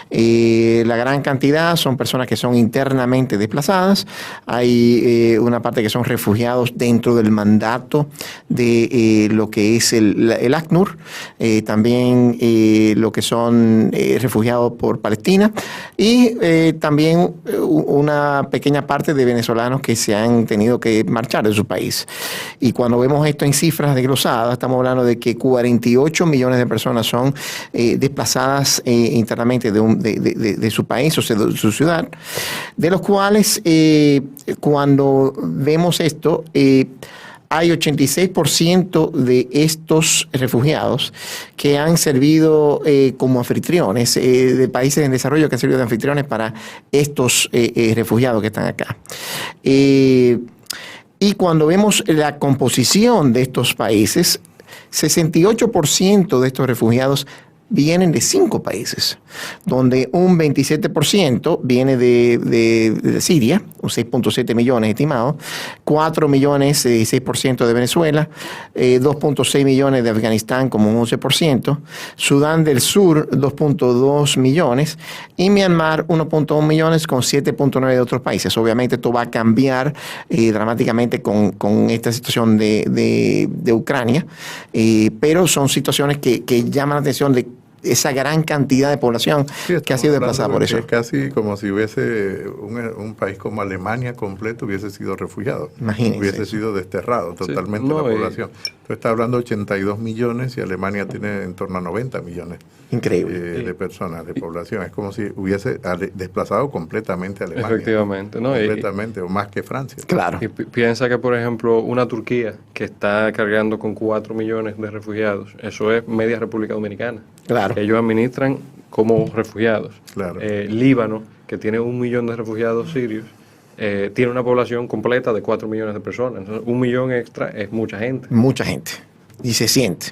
La gran cantidad son personas que son internamente desplazadas. Hay una parte que son refugiados dentro del mandato de lo que es el ACNUR, también lo que son refugiados por Palestina y también una pequeña parte de venezolanos que se han tenido que marchar de su país. Y cuando vemos esto en cifras desglosadas, estamos hablando de que 48 millones de personas son desplazadas internamente de su país o de su ciudad, de los cuales cuando vemos esto, hay 86% de estos refugiados que han servido como anfitriones de países en desarrollo que han servido de anfitriones para estos refugiados que están acá. Y cuando vemos la composición de estos países, 68% de estos refugiados vienen de 5 países, donde un 27% viene de Siria, 6.7 millones estimados, 4 millones, 6% de Venezuela, 2.6 millones de Afganistán como un 11%, Sudán del Sur 2.2 millones y Myanmar 1.1 millones con 7.9 de otros países. Obviamente esto va a cambiar dramáticamente con esta situación de Ucrania, pero son situaciones que llaman la atención de esa gran cantidad de población que ha sido desplazada por eso. Es casi como si hubiese un país como Alemania completo hubiese sido refugiado. Imagínense hubiese eso. sido desterrado totalmente la población. Tú estás hablando de 82 millones y Alemania tiene en torno a 90 millones. Increíble. De personas, de población. Es como si hubiese desplazado completamente a Alemania. Efectivamente, ¿no? Completamente, o más que Francia. Claro. Y piensa que, por ejemplo, una Turquía que está cargando con 4 millones de refugiados, eso es media República Dominicana. Claro. Que ellos administran como refugiados. Claro. Líbano, que tiene 1 millón de refugiados sirios, tiene una población completa de 4 millones de personas. Entonces, 1 millón extra es mucha gente. Mucha gente. Y se siente.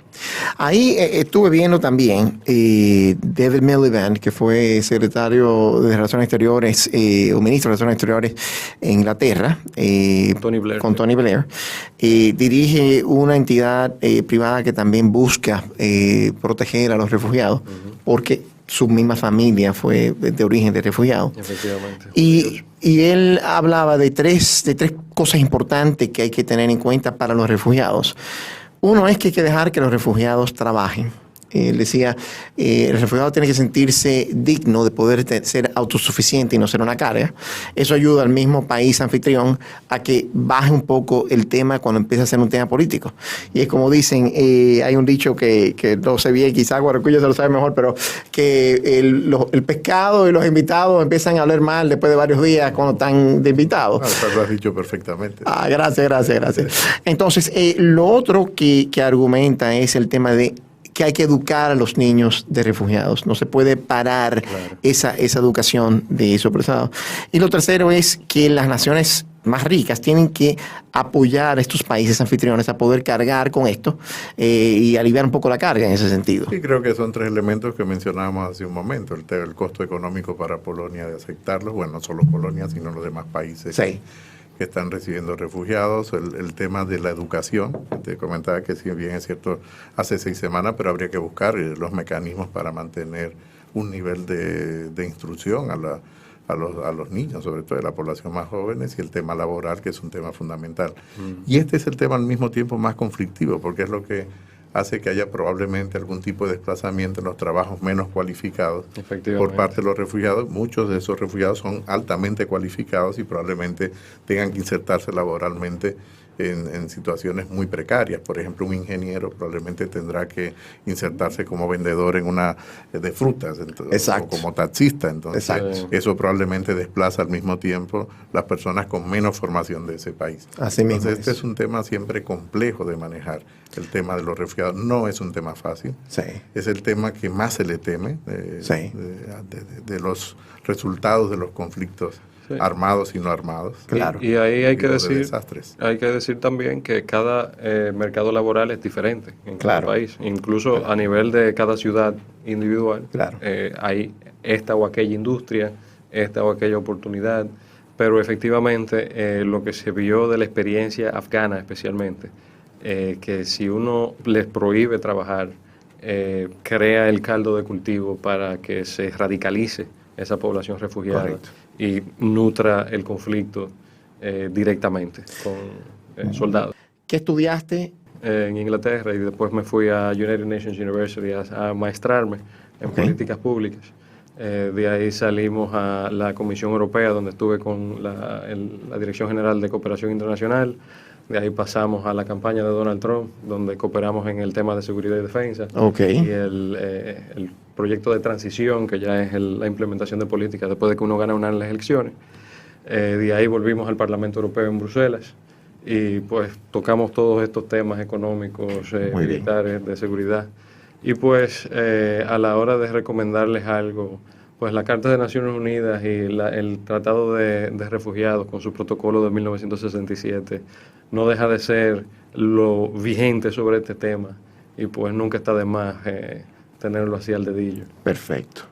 Ahí estuve viendo también David Miliband, que fue secretario de Relaciones Exteriores o ministro de Relaciones Exteriores en Inglaterra, Tony Blair, con Tony Blair. Dirige una entidad privada que también busca proteger a los refugiados, porque su misma familia fue de origen de refugiados. Efectivamente. Y él hablaba de tres cosas importantes que hay que tener en cuenta para los refugiados. Uno es que hay que dejar que los refugiados trabajen. Él decía, el refugiado tiene que sentirse digno de poder ser autosuficiente y no ser una carga. Eso ayuda al mismo país anfitrión a que baje un poco el tema cuando empieza a ser un tema político. Y es como dicen, hay un dicho que no sé bien, quizás Guaracuya se lo sabe mejor, pero que el pescado y los invitados empiezan a hablar mal después de varios días cuando están de invitados. Lo has dicho perfectamente. Gracias. Entonces, lo otro que argumenta es el tema de que hay que educar a los niños de refugiados. No se puede parar esa educación de esos apresados. Y lo tercero es que las naciones más ricas tienen que apoyar a estos países anfitriones a poder cargar con esto y aliviar un poco la carga en ese sentido. Sí, creo que son 3 elementos que mencionábamos hace un momento. El costo económico para Polonia de aceptarlos, bueno, no solo Polonia, sino los demás países. Sí. Que están recibiendo refugiados, el tema de la educación, te comentaba que si bien es cierto hace 6 semanas, pero habría que buscar los mecanismos para mantener un nivel de instrucción a los niños, sobre todo de la población más jóvenes, y el tema laboral, que es un tema fundamental. Y este es el tema al mismo tiempo más conflictivo, porque es lo que hace que haya probablemente algún tipo de desplazamiento en los trabajos menos cualificados por parte de los refugiados. Muchos de esos refugiados son altamente cualificados y probablemente tengan que insertarse laboralmente en situaciones muy precarias. Por ejemplo, un ingeniero probablemente tendrá que insertarse como vendedor en una de frutas o como taxista. Entonces, eso probablemente desplaza al mismo tiempo las personas con menos formación de ese país. Así mismo. Entonces, este es un tema siempre complejo de manejar. El tema de los refugiados no es un tema fácil. Sí. Es el tema que más se le teme de los resultados de los conflictos. Sí. Armados y no armados. Claro. Y ahí hay que decir también que cada mercado laboral es diferente en cada país. Incluso a nivel de cada ciudad individual. Hay esta o aquella industria, esta o aquella oportunidad. Pero efectivamente lo que se vio de la experiencia afgana especialmente, que si uno les prohíbe trabajar, crea el caldo de cultivo para que se radicalice esa población refugiada. Correcto. Y nutra el conflicto directamente con soldados. ¿Qué estudiaste? En Inglaterra, y después me fui a United Nations University a maestrarme en políticas públicas. De ahí salimos a la Comisión Europea, donde estuve con la Dirección General de Cooperación Internacional. De ahí pasamos a la campaña de Donald Trump, donde cooperamos en el tema de seguridad y defensa. Y el proyecto de transición, que ya es la implementación de políticas después de que uno gana unas elecciones. De ahí volvimos al Parlamento Europeo en Bruselas y pues tocamos todos estos temas económicos, militares, de seguridad. Y pues a la hora de recomendarles algo, pues la Carta de Naciones Unidas y el Tratado de Refugiados con su protocolo de 1967 no deja de ser lo vigente sobre este tema y pues nunca está de más tenerlo así al dedillo. Perfecto.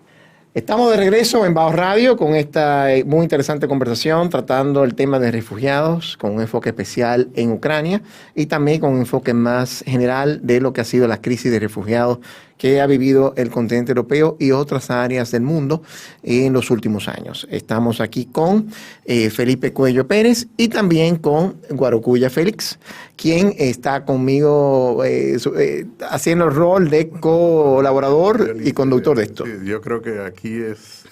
Estamos de regreso en Bajo Radio con esta muy interesante conversación tratando el tema de refugiados con un enfoque especial en Ucrania y también con un enfoque más general de lo que ha sido la crisis de refugiados que ha vivido el continente europeo y otras áreas del mundo en los últimos años. Estamos aquí con Felipe Cuello Pérez y también con Guarocuya Félix, quien está conmigo haciendo el rol de colaborador y conductor de esto. Sí, yo creo que aquí es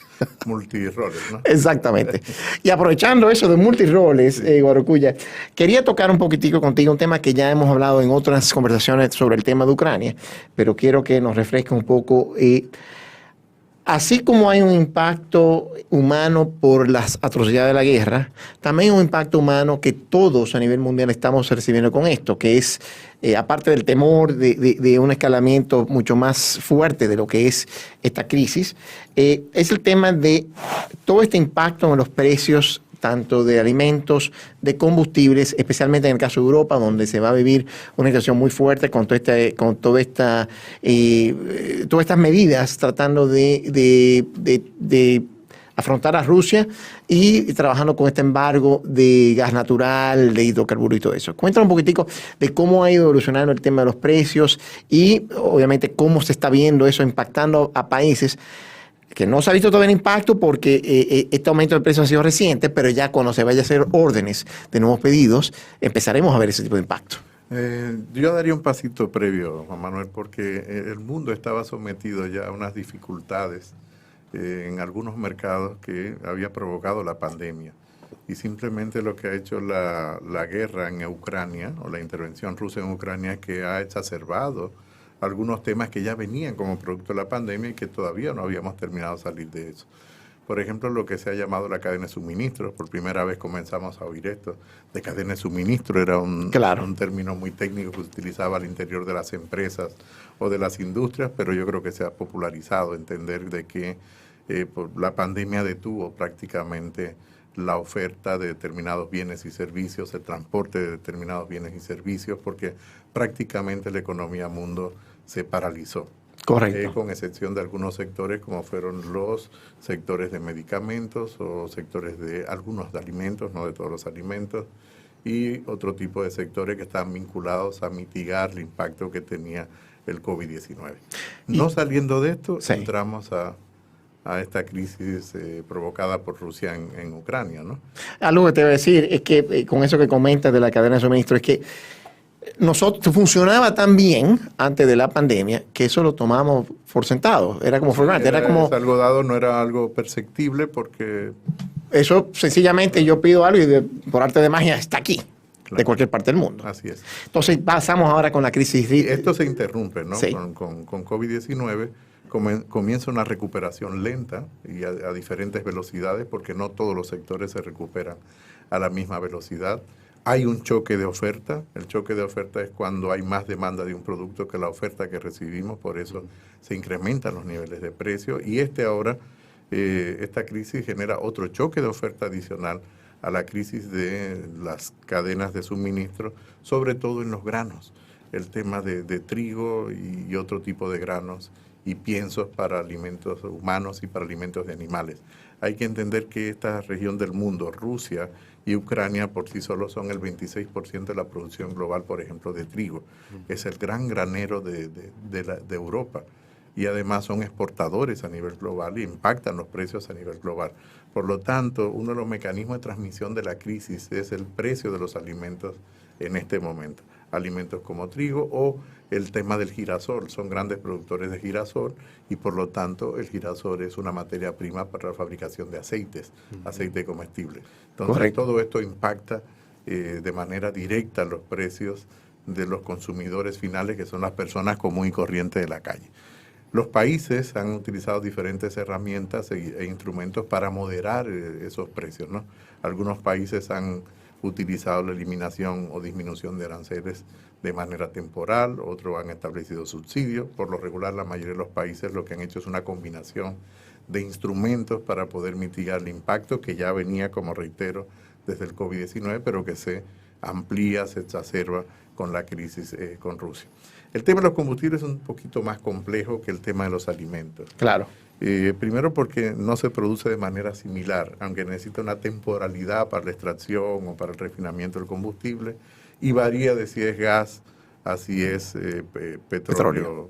multiroles, ¿no? Exactamente. Y aprovechando eso de multiroles, Guarocuya, quería tocar un poquitico contigo un tema que ya hemos hablado en otras conversaciones sobre el tema de Ucrania, pero quiero que nos refresque un poco. Así como hay un impacto humano por las atrocidades de la guerra, también hay un impacto humano que todos a nivel mundial estamos recibiendo con esto, que es, aparte del temor de un escalamiento mucho más fuerte de lo que es esta crisis, es el tema de todo este impacto en los precios tanto de alimentos, de combustibles, especialmente en el caso de Europa, donde se va a vivir una situación muy fuerte con todas estas medidas, tratando de afrontar a Rusia y trabajando con este embargo de gas natural, de hidrocarburos y todo eso. Cuéntanos un poquitico de cómo ha ido evolucionando el tema de los precios y obviamente cómo se está viendo eso impactando a países que no se ha visto todavía el impacto porque este aumento de precios ha sido reciente, pero ya cuando se vaya a hacer órdenes de nuevos pedidos, empezaremos a ver ese tipo de impacto. Yo daría un pasito previo, Juan Manuel, porque el mundo estaba sometido ya a unas dificultades en algunos mercados que había provocado la pandemia. Y simplemente lo que ha hecho la guerra en Ucrania, o la intervención rusa en Ucrania, que ha exacerbado algunos temas que ya venían como producto de la pandemia y que todavía no habíamos terminado de salir de eso. Por ejemplo, lo que se ha llamado la cadena de suministros, por primera vez comenzamos a oír esto, de cadena de suministro, era un término muy técnico que se utilizaba al interior de las empresas o de las industrias, pero yo creo que se ha popularizado entender de que la pandemia detuvo prácticamente la oferta de determinados bienes y servicios, el transporte de determinados bienes y servicios, porque prácticamente la economía mundo se paralizó. Correcto. Con excepción de algunos sectores como fueron los sectores de medicamentos o sectores de algunos de alimentos, no de todos los alimentos, y otro tipo de sectores que estaban vinculados a mitigar el impacto que tenía el COVID-19. No saliendo de esto, entramos a esta crisis provocada por Rusia en Ucrania, ¿no? Algo que te voy a decir es que con eso que comentas de la cadena de suministro, es que nosotros funcionaba tan bien antes de la pandemia que eso lo tomamos por sentado. Era como formante, era como algo dado, no era algo perceptible porque eso sencillamente yo pido algo y por arte de magia está aquí, de cualquier parte del mundo. Así es. Entonces pasamos ahora con la crisis. Y esto se interrumpe, ¿no? Sí. Con COVID-19 comienza una recuperación lenta y a diferentes velocidades porque no todos los sectores se recuperan a la misma velocidad. Hay un choque de oferta. El choque de oferta es cuando hay más demanda de un producto que la oferta que recibimos, por eso se incrementan los niveles de precio. Y esta crisis genera otro choque de oferta adicional a la crisis de las cadenas de suministro, sobre todo en los granos. El tema de trigo y otro tipo de granos y piensos para alimentos humanos y para alimentos de animales. Hay que entender que esta región del mundo, Rusia y Ucrania, por sí solos son el 26% de la producción global, por ejemplo, de trigo. Es el gran granero de Europa y además son exportadores a nivel global y impactan los precios a nivel global. Por lo tanto, uno de los mecanismos de transmisión de la crisis es el precio de los alimentos en este momento. Alimentos como trigo o el tema del girasol. Son grandes productores de girasol y por lo tanto el girasol es una materia prima para la fabricación de aceites, aceite comestible. Entonces Correcto. todo esto impacta de manera directa los precios de los consumidores finales, que son las personas común y corriente de la calle. Los países han utilizado diferentes herramientas e instrumentos para moderar esos precios, ¿no? Algunos países han utilizado la eliminación o disminución de aranceles de manera temporal, otros han establecido subsidios. Por lo regular, la mayoría de los países lo que han hecho es una combinación de instrumentos para poder mitigar el impacto que ya venía, como reitero, desde el COVID-19, pero que se amplía, se exacerba con la crisis con Rusia. El tema de los combustibles es un poquito más complejo que el tema de los alimentos. Claro. Primero porque no se produce de manera similar, aunque necesita una temporalidad para la extracción o para el refinamiento del combustible, y varía de si es gas a si es petróleo.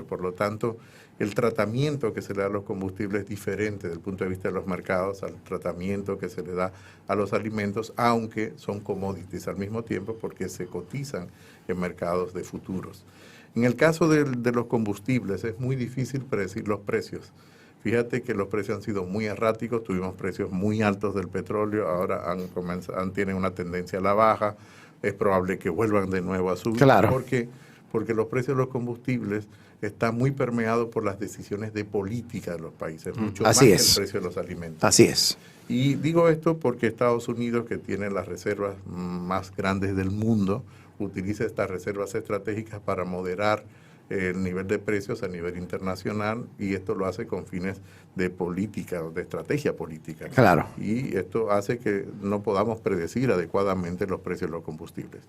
Por lo tanto, el tratamiento que se le da a los combustibles es diferente desde el punto de vista de los mercados al tratamiento que se le da a los alimentos, aunque son commodities al mismo tiempo porque se cotizan en mercados de futuros. En el caso de los combustibles es muy difícil predecir los precios. Fíjate que los precios han sido muy erráticos, tuvimos precios muy altos del petróleo, ahora tienen una tendencia a la baja, es probable que vuelvan de nuevo a subir. Claro. Porque los precios de los combustibles están muy permeados por las decisiones de política de los países, mucho más que el precio de los alimentos. Así es. Y digo esto porque Estados Unidos, que tiene las reservas más grandes del mundo, utiliza estas reservas estratégicas para moderar el nivel de precios a nivel internacional, y esto lo hace con fines de política, de estrategia política, ¿no? Claro. Y esto hace que no podamos predecir adecuadamente los precios de los combustibles.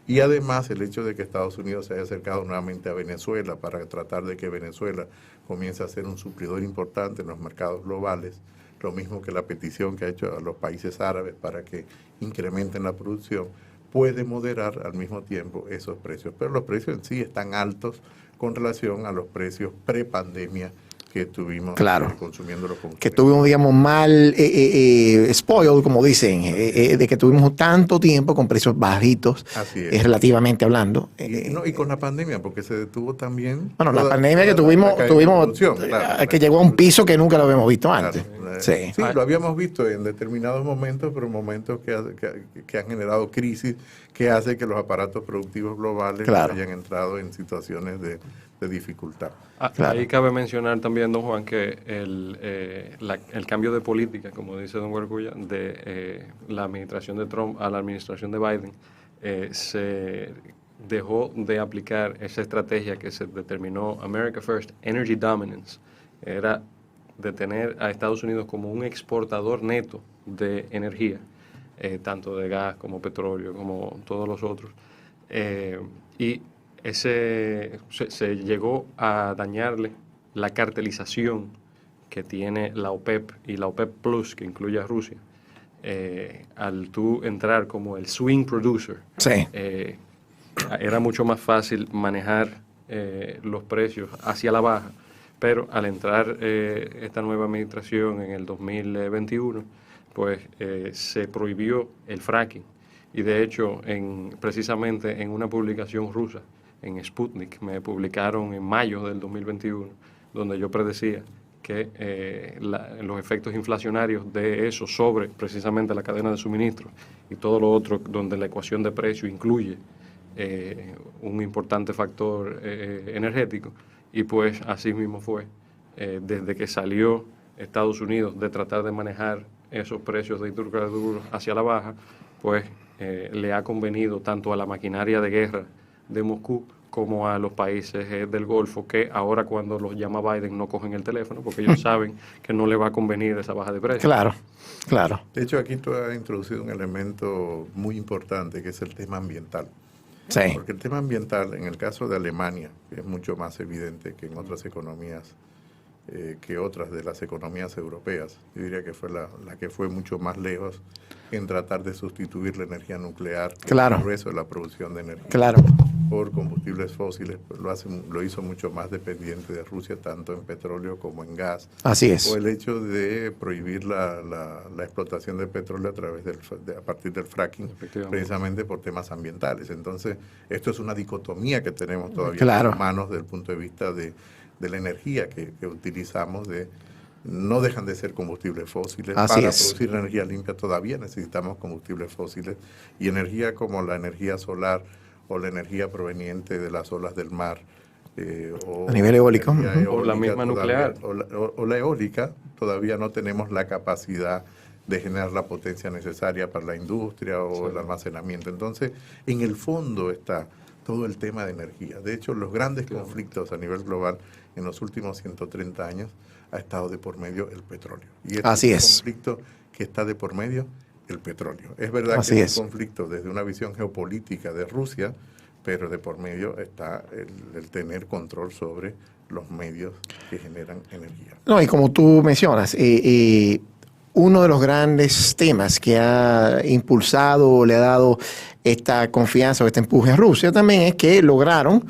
Y además el hecho de que Estados Unidos se haya acercado nuevamente a Venezuela para tratar de que Venezuela comience a ser un suplidor importante en los mercados globales, lo mismo que la petición que ha hecho a los países árabes para que incrementen la producción, puede moderar al mismo tiempo esos precios. Pero los precios en sí están altos con relación a los precios pre-pandemia que estuvimos consumiendo los combustibles. Que estuvimos, digamos, mal spoiled, como dicen, de que tuvimos tanto tiempo con precios bajitos, relativamente hablando. Y con la pandemia, porque se detuvo también. Bueno, la pandemia que tuvimos que llegó a un piso que nunca lo habíamos visto antes. Sí, lo habíamos visto en determinados momentos, pero momentos que han generado crisis que hace que los aparatos productivos globales hayan entrado en situaciones de dificultad. Ahí cabe mencionar también, don Juan, que el cambio de política, como dice don Guarculla, de la administración de Trump a la administración de Biden, se dejó de aplicar esa estrategia que se determinó America First, Energy Dominance. Era de tener a Estados Unidos como un exportador neto de energía, tanto de gas como petróleo, como todos los otros. Y se llegó a dañarle la cartelización que tiene la OPEP y la OPEP Plus, que incluye a Rusia. Al tú entrar como el swing producer, era mucho más fácil manejar los precios hacia la baja. Pero al entrar esta nueva administración en el 2021, pues se prohibió el fracking. Y de hecho, precisamente en una publicación rusa, en Sputnik, me publicaron en mayo del 2021, donde yo predecía que los efectos inflacionarios de eso sobre precisamente la cadena de suministro y todo lo otro, donde la ecuación de precio incluye un importante factor energético. Y pues así mismo fue, desde que salió Estados Unidos de tratar de manejar esos precios de hidrocarburos hacia la baja, pues le ha convenido tanto a la maquinaria de guerra de Moscú como a los países del Golfo, que ahora cuando los llama Biden no cogen el teléfono porque ellos saben que no le va a convenir esa baja de precios. Claro. De hecho, aquí tú has introducido un elemento muy importante, que es el tema ambiental. Sí. Porque el tema ambiental, en el caso de Alemania, que es mucho más evidente que en otras economías, que otras de las economías europeas, yo diría que fue la que fue mucho más lejos en tratar de sustituir la energía nuclear, el grueso de la producción de energía por combustibles fósiles, pues lo hizo mucho más dependiente de Rusia, tanto en petróleo como en gas. Así es. O el hecho de prohibir la explotación de petróleo a partir del fracking, precisamente por temas ambientales. Entonces, esto es una dicotomía que tenemos todavía en las manos desde el punto de vista de la energía que utilizamos, no dejan de ser combustibles fósiles. Para producir energía limpia todavía necesitamos combustibles fósiles, y energía como la energía solar o la energía proveniente de las olas del mar, a nivel eólico, o la misma nuclear, o la eólica, todavía no tenemos la capacidad de generar la potencia necesaria para la industria o el almacenamiento. Entonces, en el fondo está todo el tema de energía. De hecho, los grandes conflictos a nivel global en los últimos 130 años ha estado de por medio el petróleo. Y este es un conflicto que está de por medio el petróleo. Es verdad que es un conflicto desde una visión geopolítica de Rusia, pero de por medio está el tener control sobre los medios que generan energía. No, y como tú mencionas, uno de los grandes temas que ha impulsado o le ha dado esta confianza o este empuje a Rusia también es que lograron,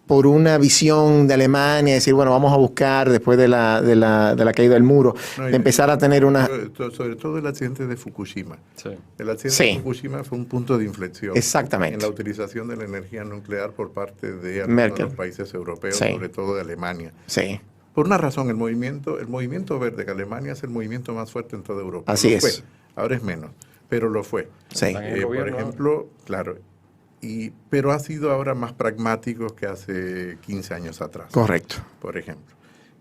por una visión de Alemania, decir, bueno, vamos a buscar después de la caída del muro, de empezar a tener una... Sobre todo el accidente de Fukushima. Sí. El accidente de Fukushima fue un punto de inflexión. Exactamente. En la utilización de la energía nuclear por parte de algunos de los países europeos, sobre todo de Alemania. Sí. Por una razón, el movimiento verde de Alemania es el movimiento más fuerte en toda Europa. Así es. Fue. Ahora es menos, pero lo fue. Sí. Por ejemplo, claro, pero ha sido ahora más pragmático que hace 15 años atrás. Correcto. Por ejemplo.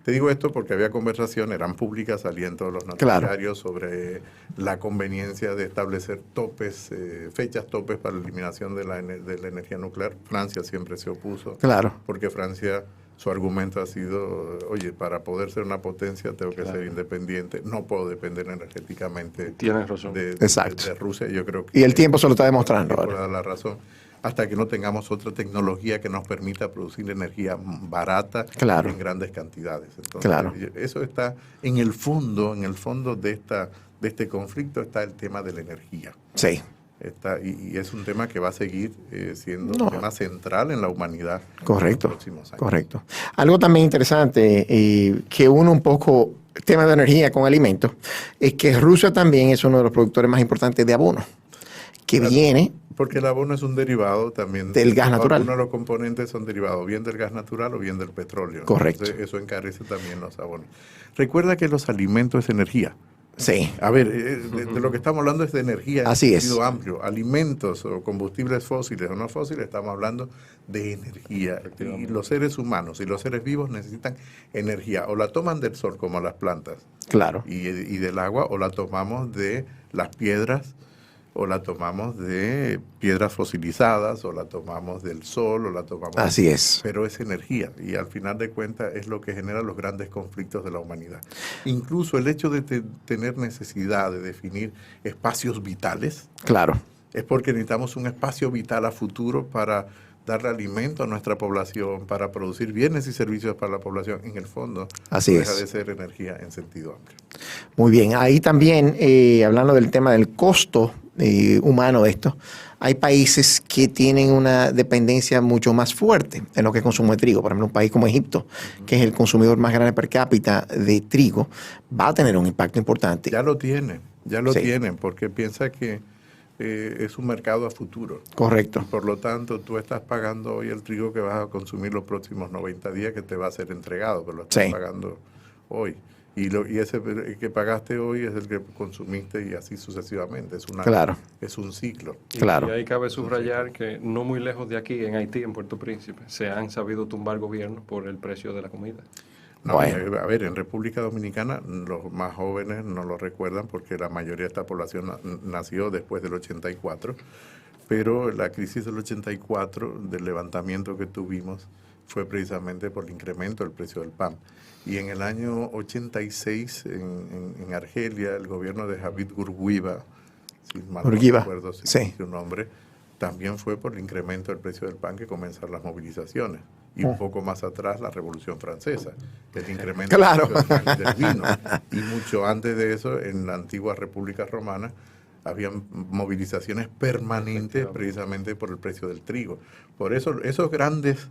Te digo esto porque había conversación, eran públicas, salían todos los noticiarios sobre la conveniencia de establecer topes, fechas topes para la eliminación de la energía nuclear. Francia siempre se opuso. Claro. Porque Francia, su argumento ha sido, oye, para poder ser una potencia tengo que ser independiente, no puedo depender energéticamente de Rusia. Yo creo que y el tiempo se lo está demostrando. Por dar la razón. Hasta que no tengamos otra tecnología que nos permita producir energía barata en grandes cantidades. Entonces, eso está en el fondo de este conflicto está el tema de la energía. Sí. Y es un tema que va a seguir siendo un tema central en la humanidad. Correcto. En los próximos años. Correcto. Algo también interesante que une un poco el tema de energía con alimentos es que Rusia también es uno de los productores más importantes de abono, que viene... Porque el abono es un derivado también del gas natural. Uno de los componentes son derivados bien del gas natural o bien del petróleo. Correcto. Entonces, eso encarece también los abonos. Recuerda que los alimentos es energía. Sí. A ver, de lo que estamos hablando es de energía en sentido amplio. Alimentos o combustibles fósiles o no fósiles, estamos hablando de energía. Y los seres humanos y los seres vivos necesitan energía. O la toman del sol, como las plantas. Claro. Y del agua, o la tomamos de las piedras, o la tomamos de piedras fosilizadas, o la tomamos del sol, o la tomamos... Así es. Pero es energía, y al final de cuentas es lo que genera los grandes conflictos de la humanidad. Incluso el hecho de tener necesidad de definir espacios vitales... Claro. Es porque necesitamos un espacio vital a futuro para darle alimento a nuestra población, para producir bienes y servicios para la población. En el fondo, deja de ser energía en sentido amplio. Muy bien. Ahí también, hablando del tema del costo humano de esto, hay países que tienen una dependencia mucho más fuerte en lo que consume trigo. Por ejemplo, un país como Egipto, que es el consumidor más grande per cápita de trigo, va a tener un impacto importante. Ya lo tienen, porque piensa que es un mercado a futuro. Correcto. Por lo tanto, tú estás pagando hoy el trigo que vas a consumir los próximos 90 días que te va a ser entregado, pero lo estás pagando hoy. Y ese que pagaste hoy es el que consumiste y así sucesivamente. Es un ciclo. Y ahí cabe subrayar que no muy lejos de aquí, en Haití, en Puerto Príncipe, se han sabido tumbar gobiernos por el precio de la comida. No, a ver, en República Dominicana los más jóvenes no lo recuerdan porque la mayoría de esta población nació después del 84, pero la crisis del 84, del levantamiento que tuvimos, fue precisamente por el incremento del precio del pan. Y en el año 86, en Argelia, el gobierno de Javid Bourguiba, si mal no recuerdo su nombre, también fue por el incremento del precio del pan que comenzaron las movilizaciones. Y un poco más atrás, la Revolución Francesa, el incremento del vino. Y mucho antes de eso, en la antigua República Romana, habían movilizaciones permanentes precisamente por el precio del trigo. Por eso, esos grandes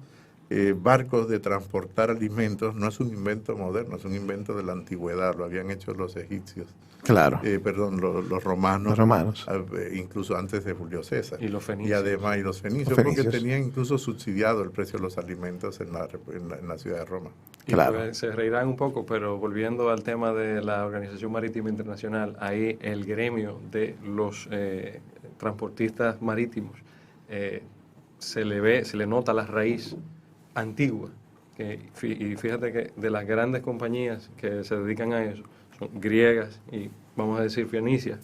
barcos de transportar alimentos no es un invento moderno, es un invento de la antigüedad, lo habían hecho los egipcios. Claro. Los romanos. Los romanos. Incluso antes de Julio César. Y los fenicios. Y además, los fenicios, porque tenían incluso subsidiado el precio de los alimentos en la ciudad de Roma. Claro. Pues, se reirán un poco, pero volviendo al tema de la Organización Marítima Internacional, ahí el gremio de los transportistas marítimos se le nota la raíz antigua. Y fíjate que de las grandes compañías que se dedican a eso, son griegas y, vamos a decir, fenicias,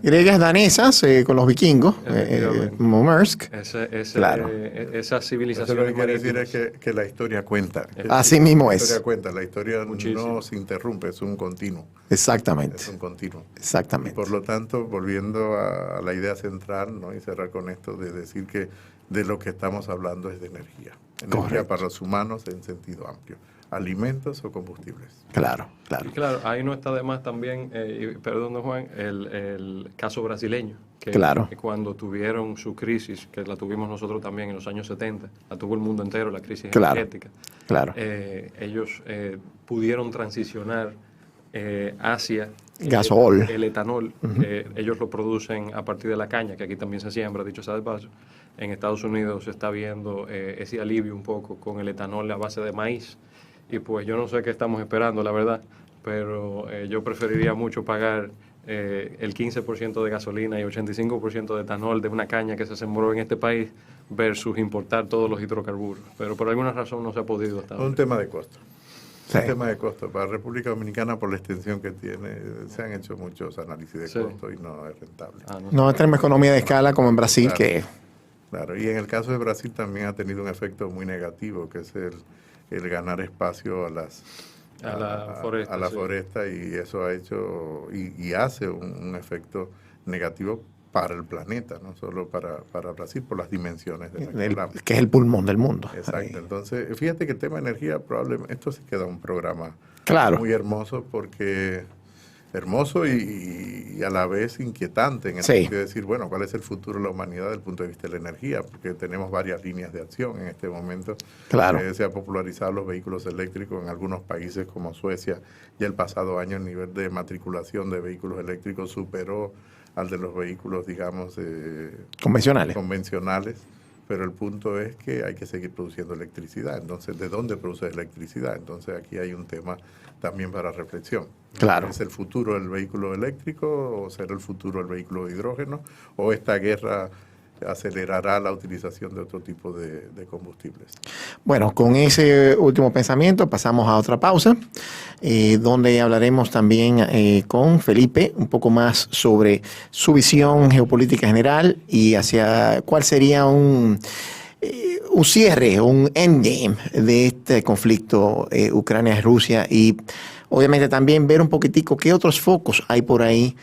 Griegas danesas con los vikingos, como Maersk. Claro. Esa Eso civilización. lo que quiere decir es que la historia cuenta. Así mismo La es. historia cuenta, la historia Muchísimo. no se interrumpe, es un continuo. Exactamente. Es un continuo. Exactamente. Y por lo tanto, volviendo a la idea central, ¿no? Y cerrar con esto de decir que de lo que estamos hablando es de energía. Energía Correcto. para los humanos en sentido amplio. Alimentos o combustibles. Claro, claro. Y claro, ahí no está de más también, perdón, don Juan, el caso brasileño, que, Claro. que cuando tuvieron su crisis, que la tuvimos nosotros también en los años 70, la tuvo el mundo entero, la crisis Claro. energética, Claro. ellos pudieron transicionar hacia Gasol. el etanol. Ellos lo producen a partir de la caña, que aquí también se siembra, dicho sea de paso. En Estados Unidos se está viendo ese alivio un poco con el etanol a base de maíz. Y pues yo no sé qué estamos esperando, la verdad, pero yo preferiría mucho pagar el 15% de gasolina y 85% de etanol de una caña que se sembró en este país versus importar todos los hidrocarburos. Pero por alguna razón no se ha podido hasta ahora. Un tema de costo. Sí. Un tema de costo. Para República Dominicana, por la extensión que tiene, se han hecho muchos análisis de Sí. costo y no es rentable. No tenemos economía de escala como en Brasil, Claro. que Claro, y en el caso de Brasil también ha tenido un efecto muy negativo, que es el ganar espacio a la foresta, sí. foresta, y eso ha hecho y hace un efecto negativo para el planeta, no solo para Brasil, por las dimensiones de la que hablamos. que es el pulmón del mundo. Exacto. Entonces, fíjate que el tema de energía, probablemente, esto sí queda un programa Claro. muy hermoso, porque hermoso y a la vez inquietante, en el Sí. sentido de decir, bueno, ¿cuál es el futuro de la humanidad desde el punto de vista de la energía? Porque tenemos varias líneas de acción en este momento. Claro. Se ha popularizado los vehículos eléctricos en algunos países como Suecia. Ya el pasado año el nivel de matriculación de vehículos eléctricos superó al de los vehículos, digamos, Convencionales. convencionales, pero el punto es que hay que seguir produciendo electricidad. Entonces, ¿de dónde produces electricidad? Entonces, aquí hay un tema también para reflexión. Claro. ¿Es el futuro del vehículo eléctrico o será el futuro del vehículo de hidrógeno? ¿O esta guerra acelerará la utilización de otro tipo de combustibles? Bueno, con ese último pensamiento pasamos a otra pausa, donde hablaremos también con Felipe un poco más sobre su visión geopolítica general y hacia cuál sería un cierre, un endgame de este conflicto Ucrania-Rusia, y obviamente también ver un poquitico qué otros focos hay por ahí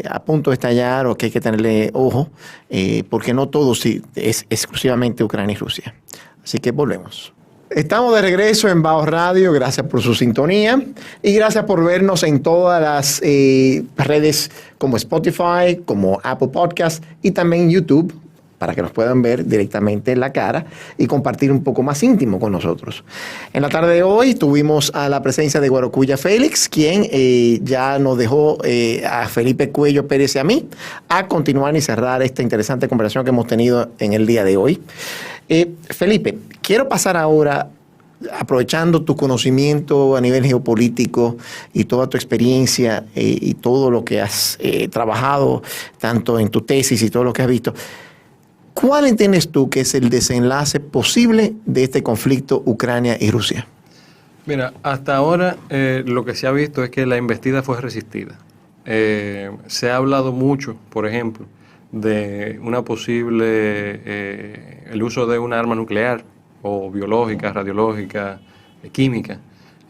a punto de estallar o que hay que tenerle ojo, porque no todo es exclusivamente Ucrania y Rusia. Así que volvemos. Estamos de regreso en Bajo Radio, gracias por su sintonía y gracias por vernos en todas las redes como Spotify, como Apple Podcast y también YouTube, para que nos puedan ver directamente en la cara y compartir un poco más íntimo con nosotros. En la tarde de hoy tuvimos a la presencia de Guarocuya Félix, quien ya nos dejó a Felipe Cuello Pérez y a mí a continuar y cerrar esta interesante conversación que hemos tenido en el día de hoy. Felipe, quiero pasar ahora, aprovechando tu conocimiento a nivel geopolítico y toda tu experiencia y todo lo que has trabajado, tanto en tu tesis y todo lo que has visto, ¿cuál entiendes tú que es el desenlace posible de este conflicto Ucrania y Rusia? Mira, hasta ahora lo que se ha visto es que la embestida fue resistida. Se ha hablado mucho, por ejemplo, de una posible, el uso de una arma nuclear o biológica, radiológica, química,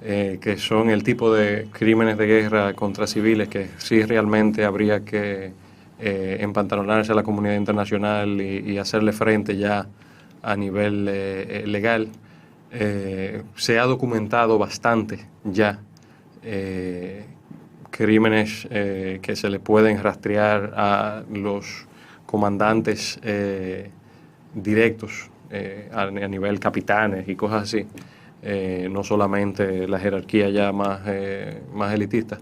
que son el tipo de crímenes de guerra contra civiles que sí realmente habría que empantalonarse a la comunidad internacional y hacerle frente ya a nivel legal. Se ha documentado bastante ya crímenes que se le pueden rastrear a los comandantes directos a nivel capitanes y cosas así, no solamente la jerarquía ya más elitista.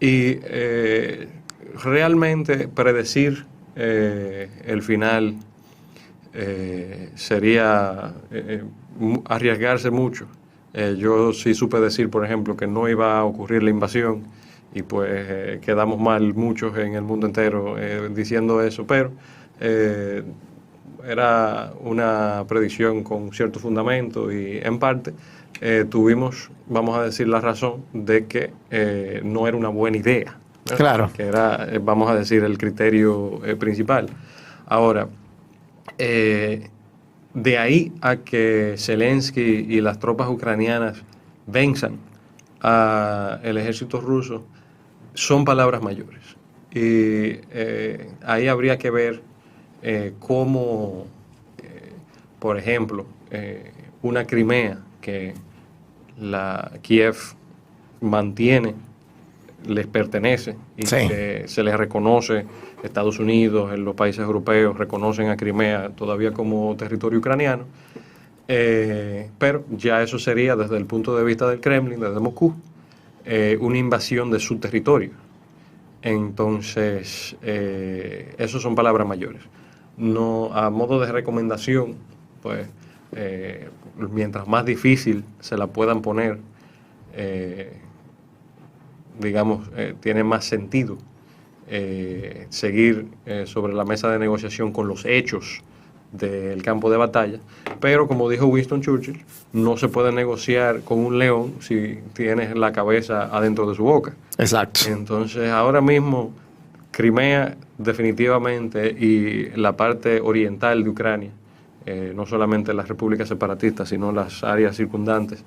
Y realmente predecir el final sería arriesgarse mucho. Yo sí supe decir, por ejemplo, que no iba a ocurrir la invasión y pues quedamos mal muchos en el mundo entero diciendo eso, pero era una predicción con cierto fundamento y en parte tuvimos, vamos a decir, la razón de que no era una buena idea, Claro. Que era, vamos a decir, el criterio principal. Ahora, de ahí a que Zelensky y las tropas ucranianas venzan al ejército ruso, son palabras mayores. Y ahí habría que ver cómo, por ejemplo, una Crimea que la Kiev mantiene, les pertenece y Sí. que se les reconoce. Estados Unidos, en los países europeos reconocen a Crimea todavía como territorio ucraniano, pero ya eso sería desde el punto de vista del Kremlin, desde Moscú, una invasión de su territorio. Entonces, eso son palabras mayores. No, a modo de recomendación, pues, mientras más difícil se la puedan poner, digamos, tiene más sentido seguir sobre la mesa de negociación con los hechos del campo de batalla, pero como dijo Winston Churchill, no se puede negociar con un león si tienes la cabeza adentro de su boca. Exacto. Entonces, ahora mismo, Crimea definitivamente y la parte oriental de Ucrania, no solamente las repúblicas separatistas, sino las áreas circundantes,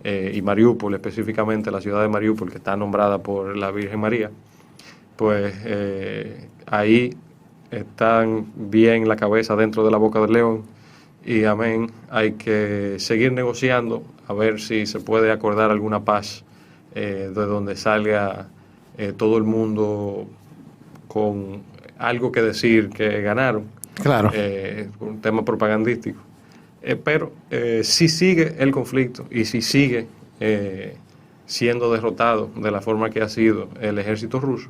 y Mariupol, específicamente la ciudad de Mariupol, que está nombrada por la Virgen María, pues ahí están bien la cabeza dentro de la boca del león y amén, hay que seguir negociando a ver si se puede acordar alguna paz de donde salga todo el mundo con algo que decir que ganaron. Claro. Un tema propagandístico. Pero si sigue el conflicto y si sigue siendo derrotado de la forma que ha sido el ejército ruso,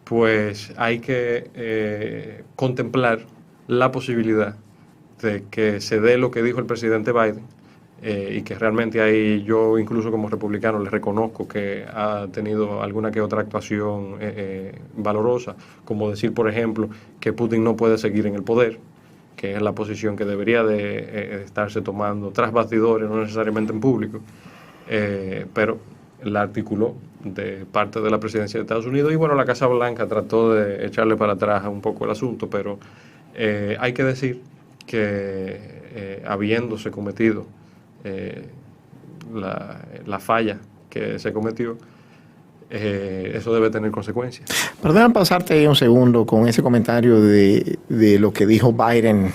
pues hay que contemplar la posibilidad de que se dé lo que dijo el presidente Biden, y que realmente ahí yo incluso como republicano le reconozco que ha tenido alguna que otra actuación valorosa, como decir, por ejemplo, que Putin no puede seguir en el poder, que es la posición que debería de estarse tomando tras bastidores, no necesariamente en público, pero la articuló de parte de la presidencia de Estados Unidos y bueno, la Casa Blanca trató de echarle para atrás un poco el asunto, pero hay que decir que habiéndose cometido la falla que se cometió, eso debe tener consecuencias. Pero déjame pausarte ahí un segundo con ese comentario de lo que dijo Biden,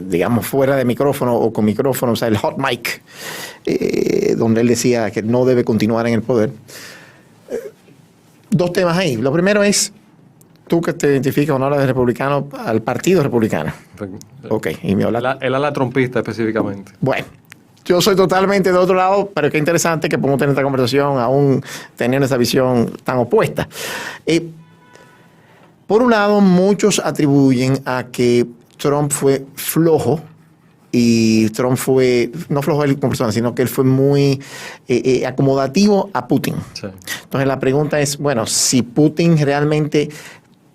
digamos, fuera de micrófono o con micrófono, o sea, el hot mic, donde él decía que no debe continuar en el poder. Dos temas ahí. Lo primero es, tú que te identificas con hora de republicano, al Partido Republicano. Ok, y me habla. El ala trompista específicamente. Bueno, yo soy totalmente de otro lado, pero qué interesante que podemos tener esta conversación aún teniendo esa visión tan opuesta. Por un lado, muchos atribuyen a que Trump fue flojo y Trump fue, no flojo él como persona, sino que él fue muy acomodativo a Putin. Sí. Entonces la pregunta es, bueno, si Putin realmente,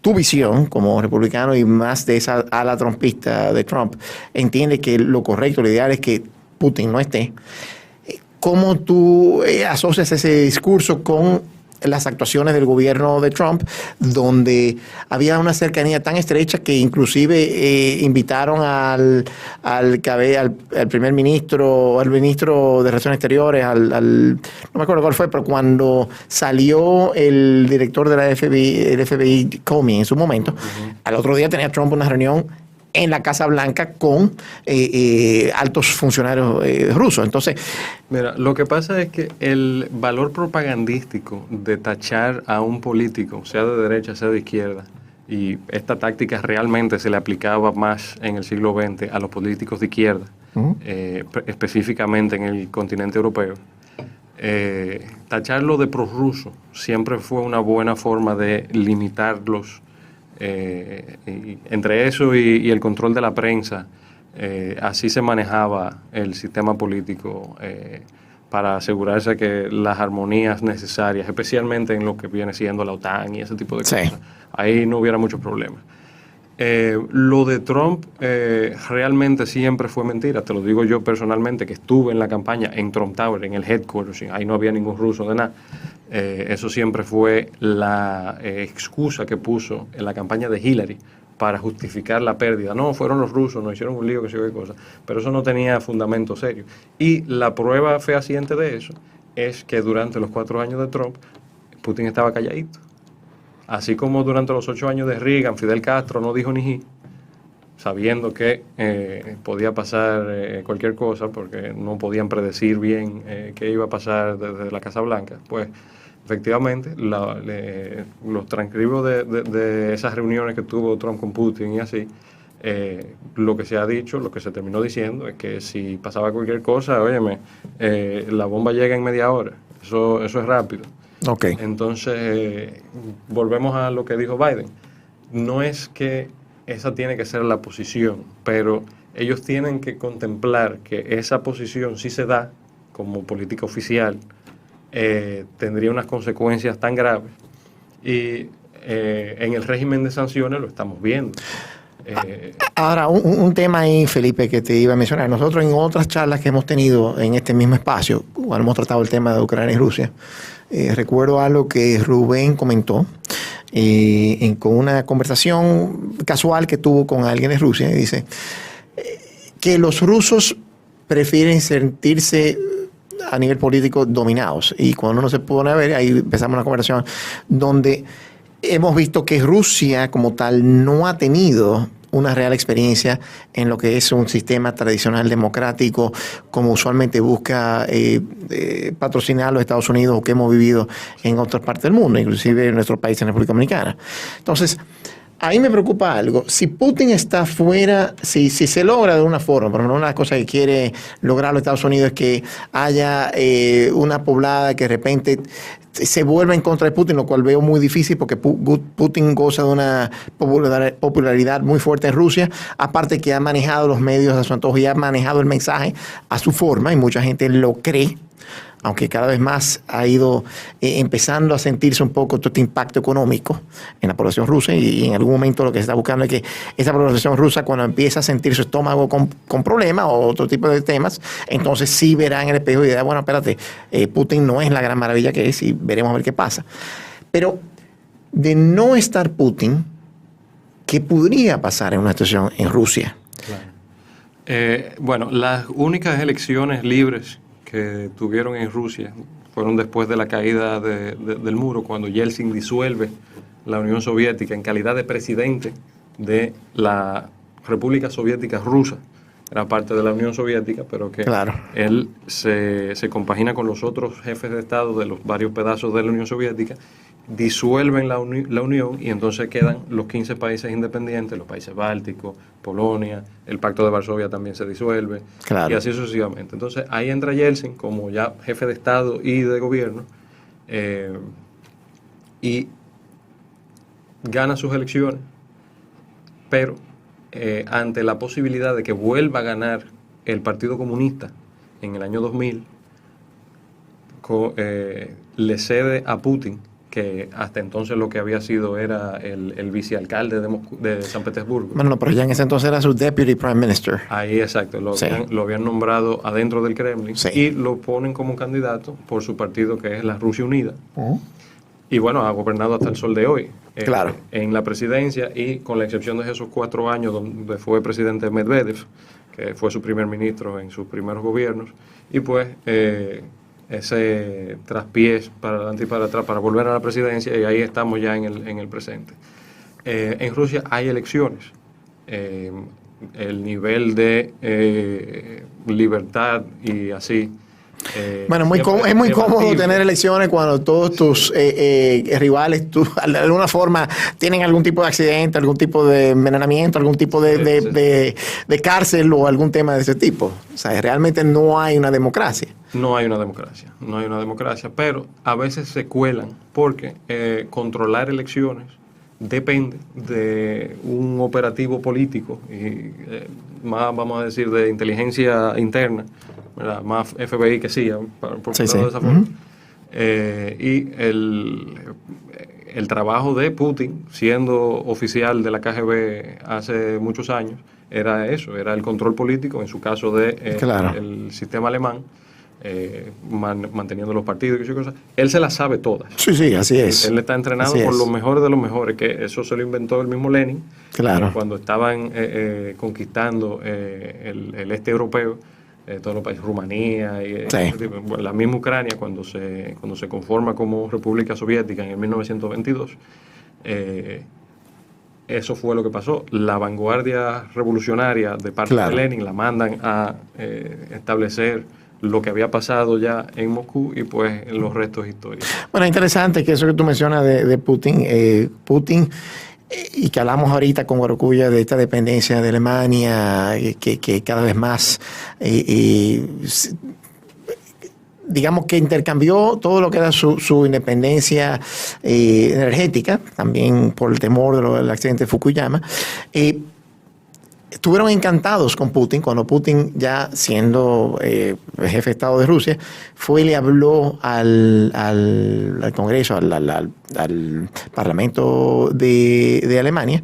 tu visión como republicano y más de esa ala trumpista de Trump, entiende que lo correcto, lo ideal es que Putin no esté, ¿cómo tú asocias ese discurso con las actuaciones del gobierno de Trump, donde había una cercanía tan estrecha que inclusive invitaron al primer ministro, al ministro de Relaciones Exteriores, no me acuerdo cuál fue, pero cuando salió el director de la FBI, Comey, en su momento, al otro día tenía Trump una reunión en la Casa Blanca con altos funcionarios rusos. Entonces, mira, lo que pasa es que el valor propagandístico de tachar a un político, sea de derecha, sea de izquierda, y esta táctica realmente se le aplicaba más en el siglo XX a los políticos de izquierda, específicamente en el continente europeo, tacharlo de prorruso siempre fue una buena forma de limitarlos. Entre eso y el control de la prensa, así se manejaba el sistema político para asegurarse que las armonías necesarias, especialmente en lo que viene siendo la OTAN y ese tipo de cosas, ahí no hubiera muchos problemas. Lo de Trump realmente siempre fue mentira, te lo digo yo personalmente, que estuve en la campaña en Trump Tower, en el headquarters, ahí no había ningún ruso de nada. Eso siempre fue la excusa que puso en la campaña de Hillary para justificar la pérdida. No, fueron los rusos, nos hicieron un lío, que sé yo qué cosa. Pero eso no tenía fundamento serio. Y la prueba fehaciente de eso es que durante los 4 años de Trump, Putin estaba calladito. Así como durante los 8 años de Reagan, Fidel Castro no dijo ni ji, sabiendo que podía pasar cualquier cosa, porque no podían predecir bien qué iba a pasar desde la Casa Blanca. Pues efectivamente, los transcribos de esas reuniones que tuvo Trump con Putin y así, lo que se ha dicho, lo que se terminó diciendo es que si pasaba cualquier cosa, óyeme, la bomba llega en media hora. Eso es rápido. Okay. Entonces, volvemos a lo que dijo Biden. No es que esa tiene que ser la posición, pero ellos tienen que contemplar que esa posición, si se da como política oficial, tendría unas consecuencias tan graves. Y en el régimen de sanciones lo estamos viendo. Ahora, un tema ahí, Felipe, que te iba a mencionar. Nosotros en otras charlas que hemos tenido en este mismo espacio, cuando hemos tratado el tema de Ucrania y Rusia, recuerdo algo que Rubén comentó con una conversación casual que tuvo con alguien de Rusia. Y dice que los rusos prefieren sentirse a nivel político dominados. Y cuando uno se pone a ver, ahí empezamos una conversación donde hemos visto que Rusia como tal no ha tenido una real experiencia en lo que es un sistema tradicional democrático, como usualmente busca patrocinar los Estados Unidos o que hemos vivido en otras partes del mundo, inclusive en nuestro país, en la República Dominicana. Entonces, ahí me preocupa algo. Si Putin está fuera, si se logra de una forma, por ejemplo, una de las cosas que quiere lograr los Estados Unidos es que haya una poblada que de repente se vuelva en contra de Putin, lo cual veo muy difícil porque Putin goza de una popularidad muy fuerte en Rusia, aparte que ha manejado los medios a su antojo y ha manejado el mensaje a su forma y mucha gente lo cree, aunque cada vez más ha ido empezando a sentirse un poco todo este impacto económico en la población rusa, y en algún momento lo que se está buscando es que esa población rusa, cuando empieza a sentir su estómago con problemas o otro tipo de temas, entonces sí verá en el espejo y dirá, bueno, espérate, Putin no es la gran maravilla que es y veremos a ver qué pasa. Pero de no estar Putin, ¿qué podría pasar en una situación en Rusia? Claro. Bueno, las únicas elecciones libres que tuvieron en Rusia fueron después de la caída del muro, cuando Yeltsin disuelve la Unión Soviética en calidad de presidente de la República Soviética Rusa. Era parte de la Unión Soviética, pero que claro, él se compagina con los otros jefes de Estado de los varios pedazos de la Unión Soviética, disuelven la Unión y entonces quedan los 15 países independientes, los países bálticos, Polonia, el Pacto de Varsovia también se disuelve, claro, y así sucesivamente. Entonces ahí entra Yeltsin como ya jefe de Estado y de gobierno y gana sus elecciones, pero ante la posibilidad de que vuelva a ganar el Partido Comunista en el año 2000, le cede a Putin, que hasta entonces lo que había sido era el vicealcalde de San Petersburgo. Bueno, pero ya en ese entonces era su deputy prime minister. Ahí, exacto, lo habían nombrado adentro del Kremlin, sí, y lo ponen como candidato por su partido, que es la Rusia Unida. Y bueno, ha gobernado hasta el sol de hoy. Claro. En la presidencia, y con la excepción de esos 4 años donde fue presidente Medvedev, que fue su primer ministro en sus primeros gobiernos, y pues ese traspiés para adelante y para atrás para volver a la presidencia, y ahí estamos ya en el presente. En Rusia hay elecciones. El nivel de libertad y así... bueno, es muy cómodo tener elecciones cuando todos tus rivales, de alguna forma, tienen algún tipo de accidente, algún tipo de envenenamiento, algún tipo de cárcel o algún tema de ese tipo. O sea, realmente no hay una democracia. No hay una democracia, pero a veces se cuelan porque controlar elecciones depende de un operativo político y más, vamos a decir, de inteligencia interna, ¿verdad? Más FBI que CIA, por sí, de esa forma. Y el trabajo de Putin, siendo oficial de la KGB hace muchos años, era eso, era el control político, en su caso de claro, el sistema alemán, manteniendo los partidos y cosas. Él se las sabe todas. Sí, sí, así es. Él está entrenado por los mejores de los mejores, que eso se lo inventó el mismo Lenin. Claro. Cuando estaban conquistando el este europeo, todos los países, Rumanía, y la misma Ucrania, cuando se conforma como República Soviética en el 1922, eso fue lo que pasó. La vanguardia revolucionaria de parte de Lenin la mandan a establecer lo que había pasado ya en Moscú y pues los restos de historia. Bueno, interesante que eso que tú mencionas de Putin, y que hablamos ahorita con Guarocuya de esta dependencia de Alemania, que cada vez más, digamos que intercambió todo lo que era su independencia energética, también por el temor del accidente de Fukuyama. Estuvieron encantados con Putin cuando Putin, ya siendo jefe de Estado de Rusia, fue y le habló al Congreso, al Parlamento de Alemania,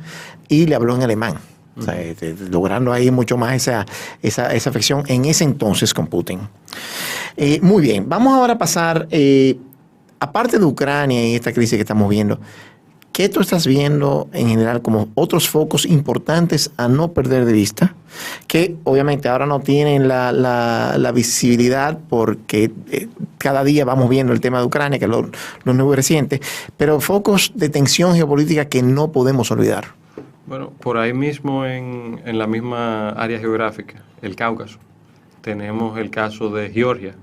y le habló en alemán. O sea, logrando ahí mucho más esa afección en ese entonces con Putin. Muy bien, vamos ahora a pasar, aparte de Ucrania y esta crisis que estamos viendo, ¿qué tú estás viendo en general como otros focos importantes a no perder de vista? Que obviamente ahora no tienen la visibilidad porque cada día vamos viendo el tema de Ucrania, que es lo nuevo y reciente, pero focos de tensión geopolítica que no podemos olvidar. Bueno, por ahí mismo en la misma área geográfica, el Cáucaso, tenemos el caso de Georgia,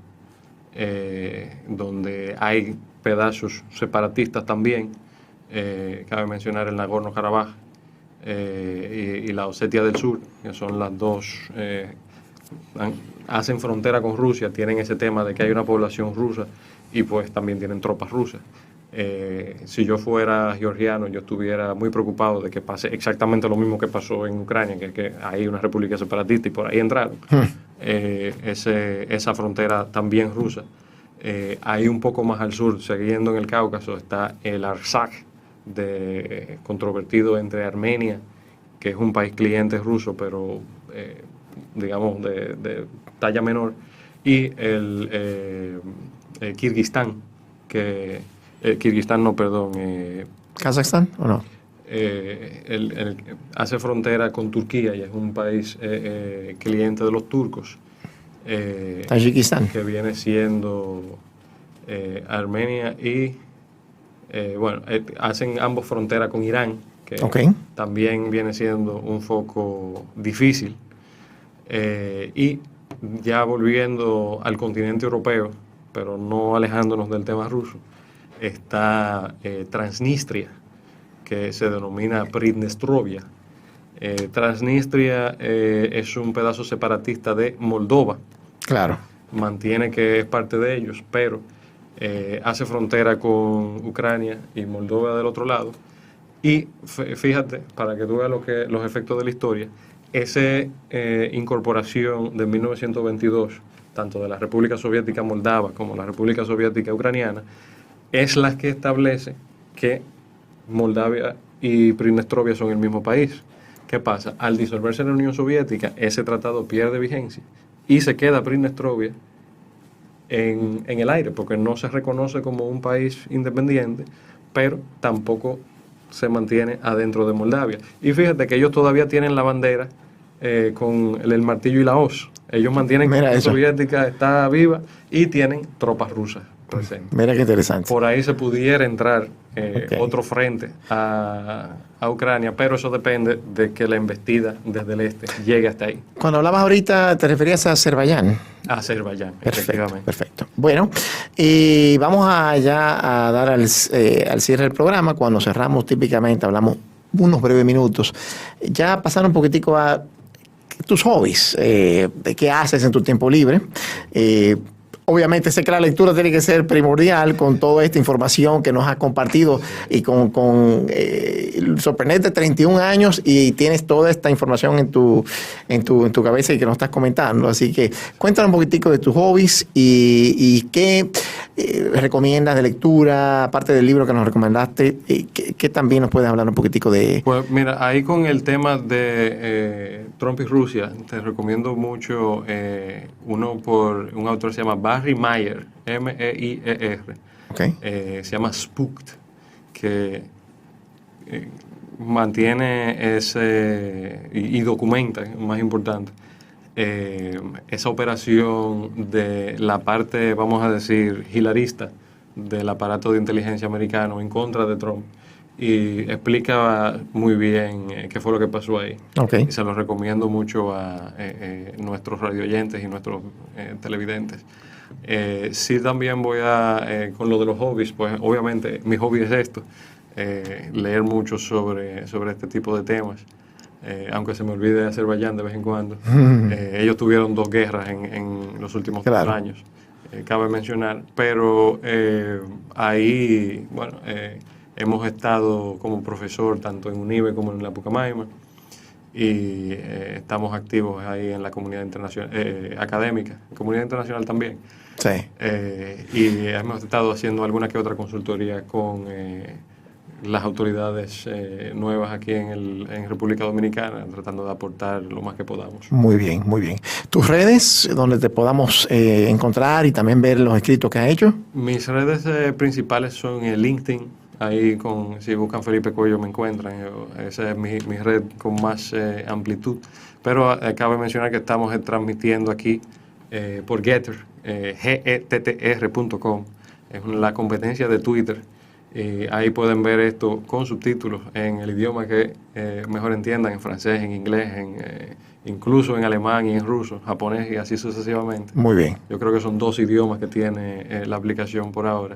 donde hay pedazos separatistas también. Cabe mencionar el Nagorno-Karabaj y la Osetia del Sur, que son las dos, hacen frontera con Rusia, tienen ese tema de que hay una población rusa y pues también tienen tropas rusas. Si yo fuera georgiano, yo estuviera muy preocupado de que pase exactamente lo mismo que pasó en Ucrania, que hay una república separatista y por ahí entraron. Esa frontera también rusa. Ahí un poco más al sur, siguiendo en el Cáucaso, está el Artsaj, controvertido entre Armenia, que es un país cliente ruso, pero digamos de talla menor, y el Kirguistán, ¿Kazajstán o no? Hace frontera con Turquía y es un país cliente de los turcos. Tayikistán. Que viene siendo Armenia y hacen ambos frontera con Irán, que también viene siendo un foco difícil. Y ya volviendo al continente europeo, pero no alejándonos del tema ruso, está Transnistria, que se denomina Pridnestrovia. Transnistria es un pedazo separatista de Moldova. Claro. Mantiene que es parte de ellos, pero hace frontera con Ucrania y Moldova del otro lado. Y fíjate, para que tú veas los efectos de la historia, esa incorporación de 1922, tanto de la República Soviética Moldava como la República Soviética Ucraniana, es la que establece que Moldavia y Pridnestrovia son el mismo país. ¿Qué pasa? Al disolverse la Unión Soviética, ese tratado pierde vigencia y se queda Pridnestrovia en el aire, porque no se reconoce como un país independiente, pero tampoco se mantiene adentro de Moldavia. Y fíjate que ellos todavía tienen la bandera con el martillo y la hoz. Ellos mantienen que la Unión Soviética está viva y tienen tropas rusas presentes. Mira qué interesante. Por ahí se pudiera entrar otro frente a Ucrania, pero eso depende de que la embestida desde el este llegue hasta ahí. Cuando hablabas ahorita, ¿te referías a Azerbaiyán? Azerbaiyán, perfecto, efectivamente. Perfecto. Bueno, vamos ya a dar al cierre del programa. Cuando cerramos, típicamente hablamos unos breves minutos. Ya pasar un poquitico a tus hobbies, de qué haces en tu tiempo libre. Obviamente sé que la lectura tiene que ser primordial con toda esta información que nos has compartido y con sorprendente 31 años y tienes toda esta información en tu cabeza y que nos estás comentando. Así que cuéntanos un poquitico de tus hobbies y qué recomiendas de lectura, aparte del libro que nos recomendaste? ¿Qué también nos puedes hablar un poquitico de? Pues mira, ahí con el tema de Trump y Rusia, te recomiendo mucho uno por un autor que se llama Barry Meier, Meier. Okay. Se llama Spooked, que mantiene ese y documenta, más importante, esa operación de la parte, vamos a decir, hilarista del aparato de inteligencia americano en contra de Trump, y explica muy bien qué fue lo que pasó ahí. Okay. Y se lo recomiendo mucho a nuestros radioyentes y nuestros televidentes. Sí, también voy con lo de los hobbies, pues obviamente mi hobby es esto, leer mucho sobre este tipo de temas. Aunque se me olvide de Azerbaiyán de vez en cuando. Ellos tuvieron 2 guerras en los últimos 3 años, cabe mencionar, pero ahí, bueno, hemos estado como profesor tanto en UNIBE como en la Pucamaima, y estamos activos ahí en la comunidad internacional, académica, comunidad internacional también. Sí. Y hemos estado haciendo alguna que otra consultoría con las autoridades nuevas aquí en República Dominicana, tratando de aportar lo más que podamos. Muy bien, muy bien. ¿Tus redes donde te podamos encontrar y también ver los escritos que has hecho? Mis redes principales son LinkedIn. Ahí, si buscan Felipe Cuello, me encuentran. Esa es mi red con más amplitud. Pero cabe mencionar que estamos transmitiendo aquí por Getter, gettr.com. Es la competencia de Twitter. Ahí pueden ver esto con subtítulos en el idioma que mejor entiendan, en francés, en inglés, incluso en alemán y en ruso, japonés y así sucesivamente. Muy bien. Yo creo que son 2 idiomas que tiene la aplicación por ahora.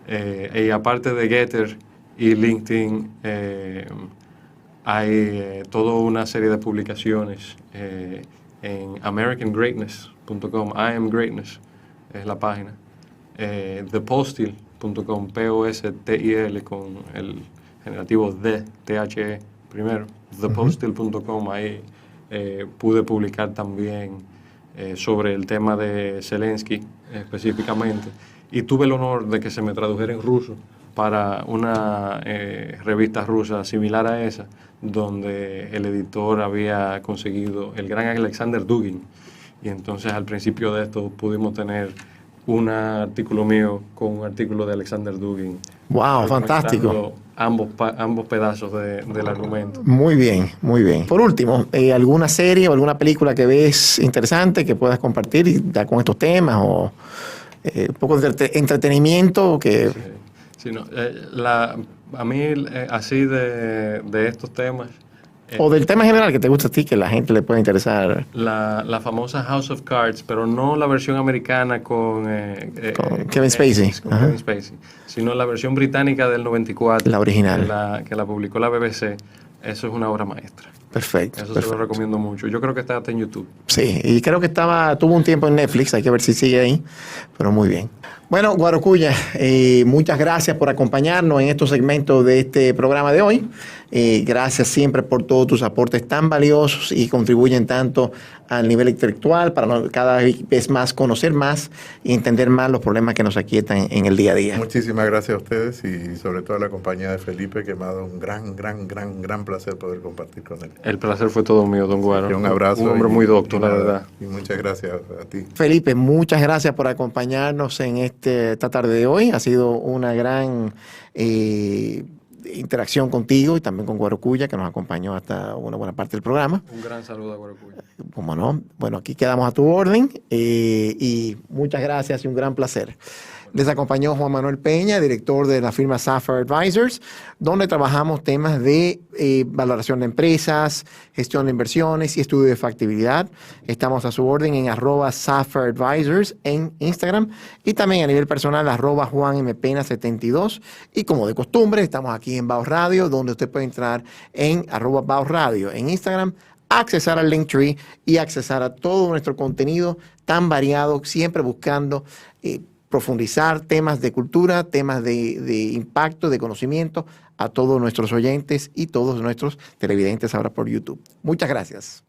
Y aparte de Getter y LinkedIn, hay toda una serie de publicaciones en americangreatness.com. I am Greatness es la página. ThePostil.com, Postil con el generativo de THE primero. ThePostil.com, ahí pude publicar también sobre el tema de Zelensky específicamente. Y tuve el honor de que se me tradujera en ruso para una revista rusa similar a esa, donde el editor había conseguido el gran Alexander Dugin. Y entonces al principio de esto pudimos tener un artículo mío con un artículo de Alexander Dugin. ¡Wow! Fantástico. Ambos pedazos del argumento. Muy bien, muy bien. Por último, ¿alguna serie o alguna película que ves interesante que puedas compartir ya con estos temas o un poco de entretenimiento que... Sí, no, a mí así de estos temas... o del tema general que te gusta a ti, que la gente le puede interesar. La famosa House of Cards, pero no la versión americana con Kevin Spacey. Con Kevin Spacey, sino la versión británica del 94. La original. Que la publicó la BBC. Eso es una obra maestra. Perfecto. Eso se lo recomiendo mucho. Yo creo que está hasta en YouTube. Sí, y creo que tuvo un tiempo en Netflix, hay que ver si sigue ahí, pero muy bien. Bueno, Guarocuya, muchas gracias por acompañarnos en estos segmentos de este programa de hoy. Gracias siempre por todos tus aportes tan valiosos y contribuyen tanto al nivel intelectual para cada vez más conocer más y entender más los problemas que nos aquietan en el día a día. Muchísimas gracias a ustedes y sobre todo a la compañía de Felipe, que me ha dado un gran placer poder compartir con él. El placer fue todo mío, don Guaro. Un abrazo. Un hombre muy docto, la verdad. Y muchas gracias a ti. Felipe, muchas gracias por acompañarnos en esta tarde de hoy. Ha sido una gran interacción contigo y también con Guarocuya, que nos acompañó hasta una buena parte del programa. Un gran saludo a Guarocuya. Cómo no. Bueno, aquí quedamos a tu orden y muchas gracias y un gran placer. Les acompañó Juan Manuel Peña, director de la firma Sapphire Advisors, donde trabajamos temas de valoración de empresas, gestión de inversiones y estudio de factibilidad. Estamos a su orden en @Sapphire Advisors en Instagram y también a nivel personal @JuanMPena72. Y como de costumbre, estamos aquí en Baos Radio, donde usted puede entrar en @Baos Radio en Instagram, accesar al Linktree y accesar a todo nuestro contenido tan variado, siempre buscando profundizar temas de cultura, temas de impacto, de conocimiento a todos nuestros oyentes y todos nuestros televidentes ahora por YouTube. Muchas gracias.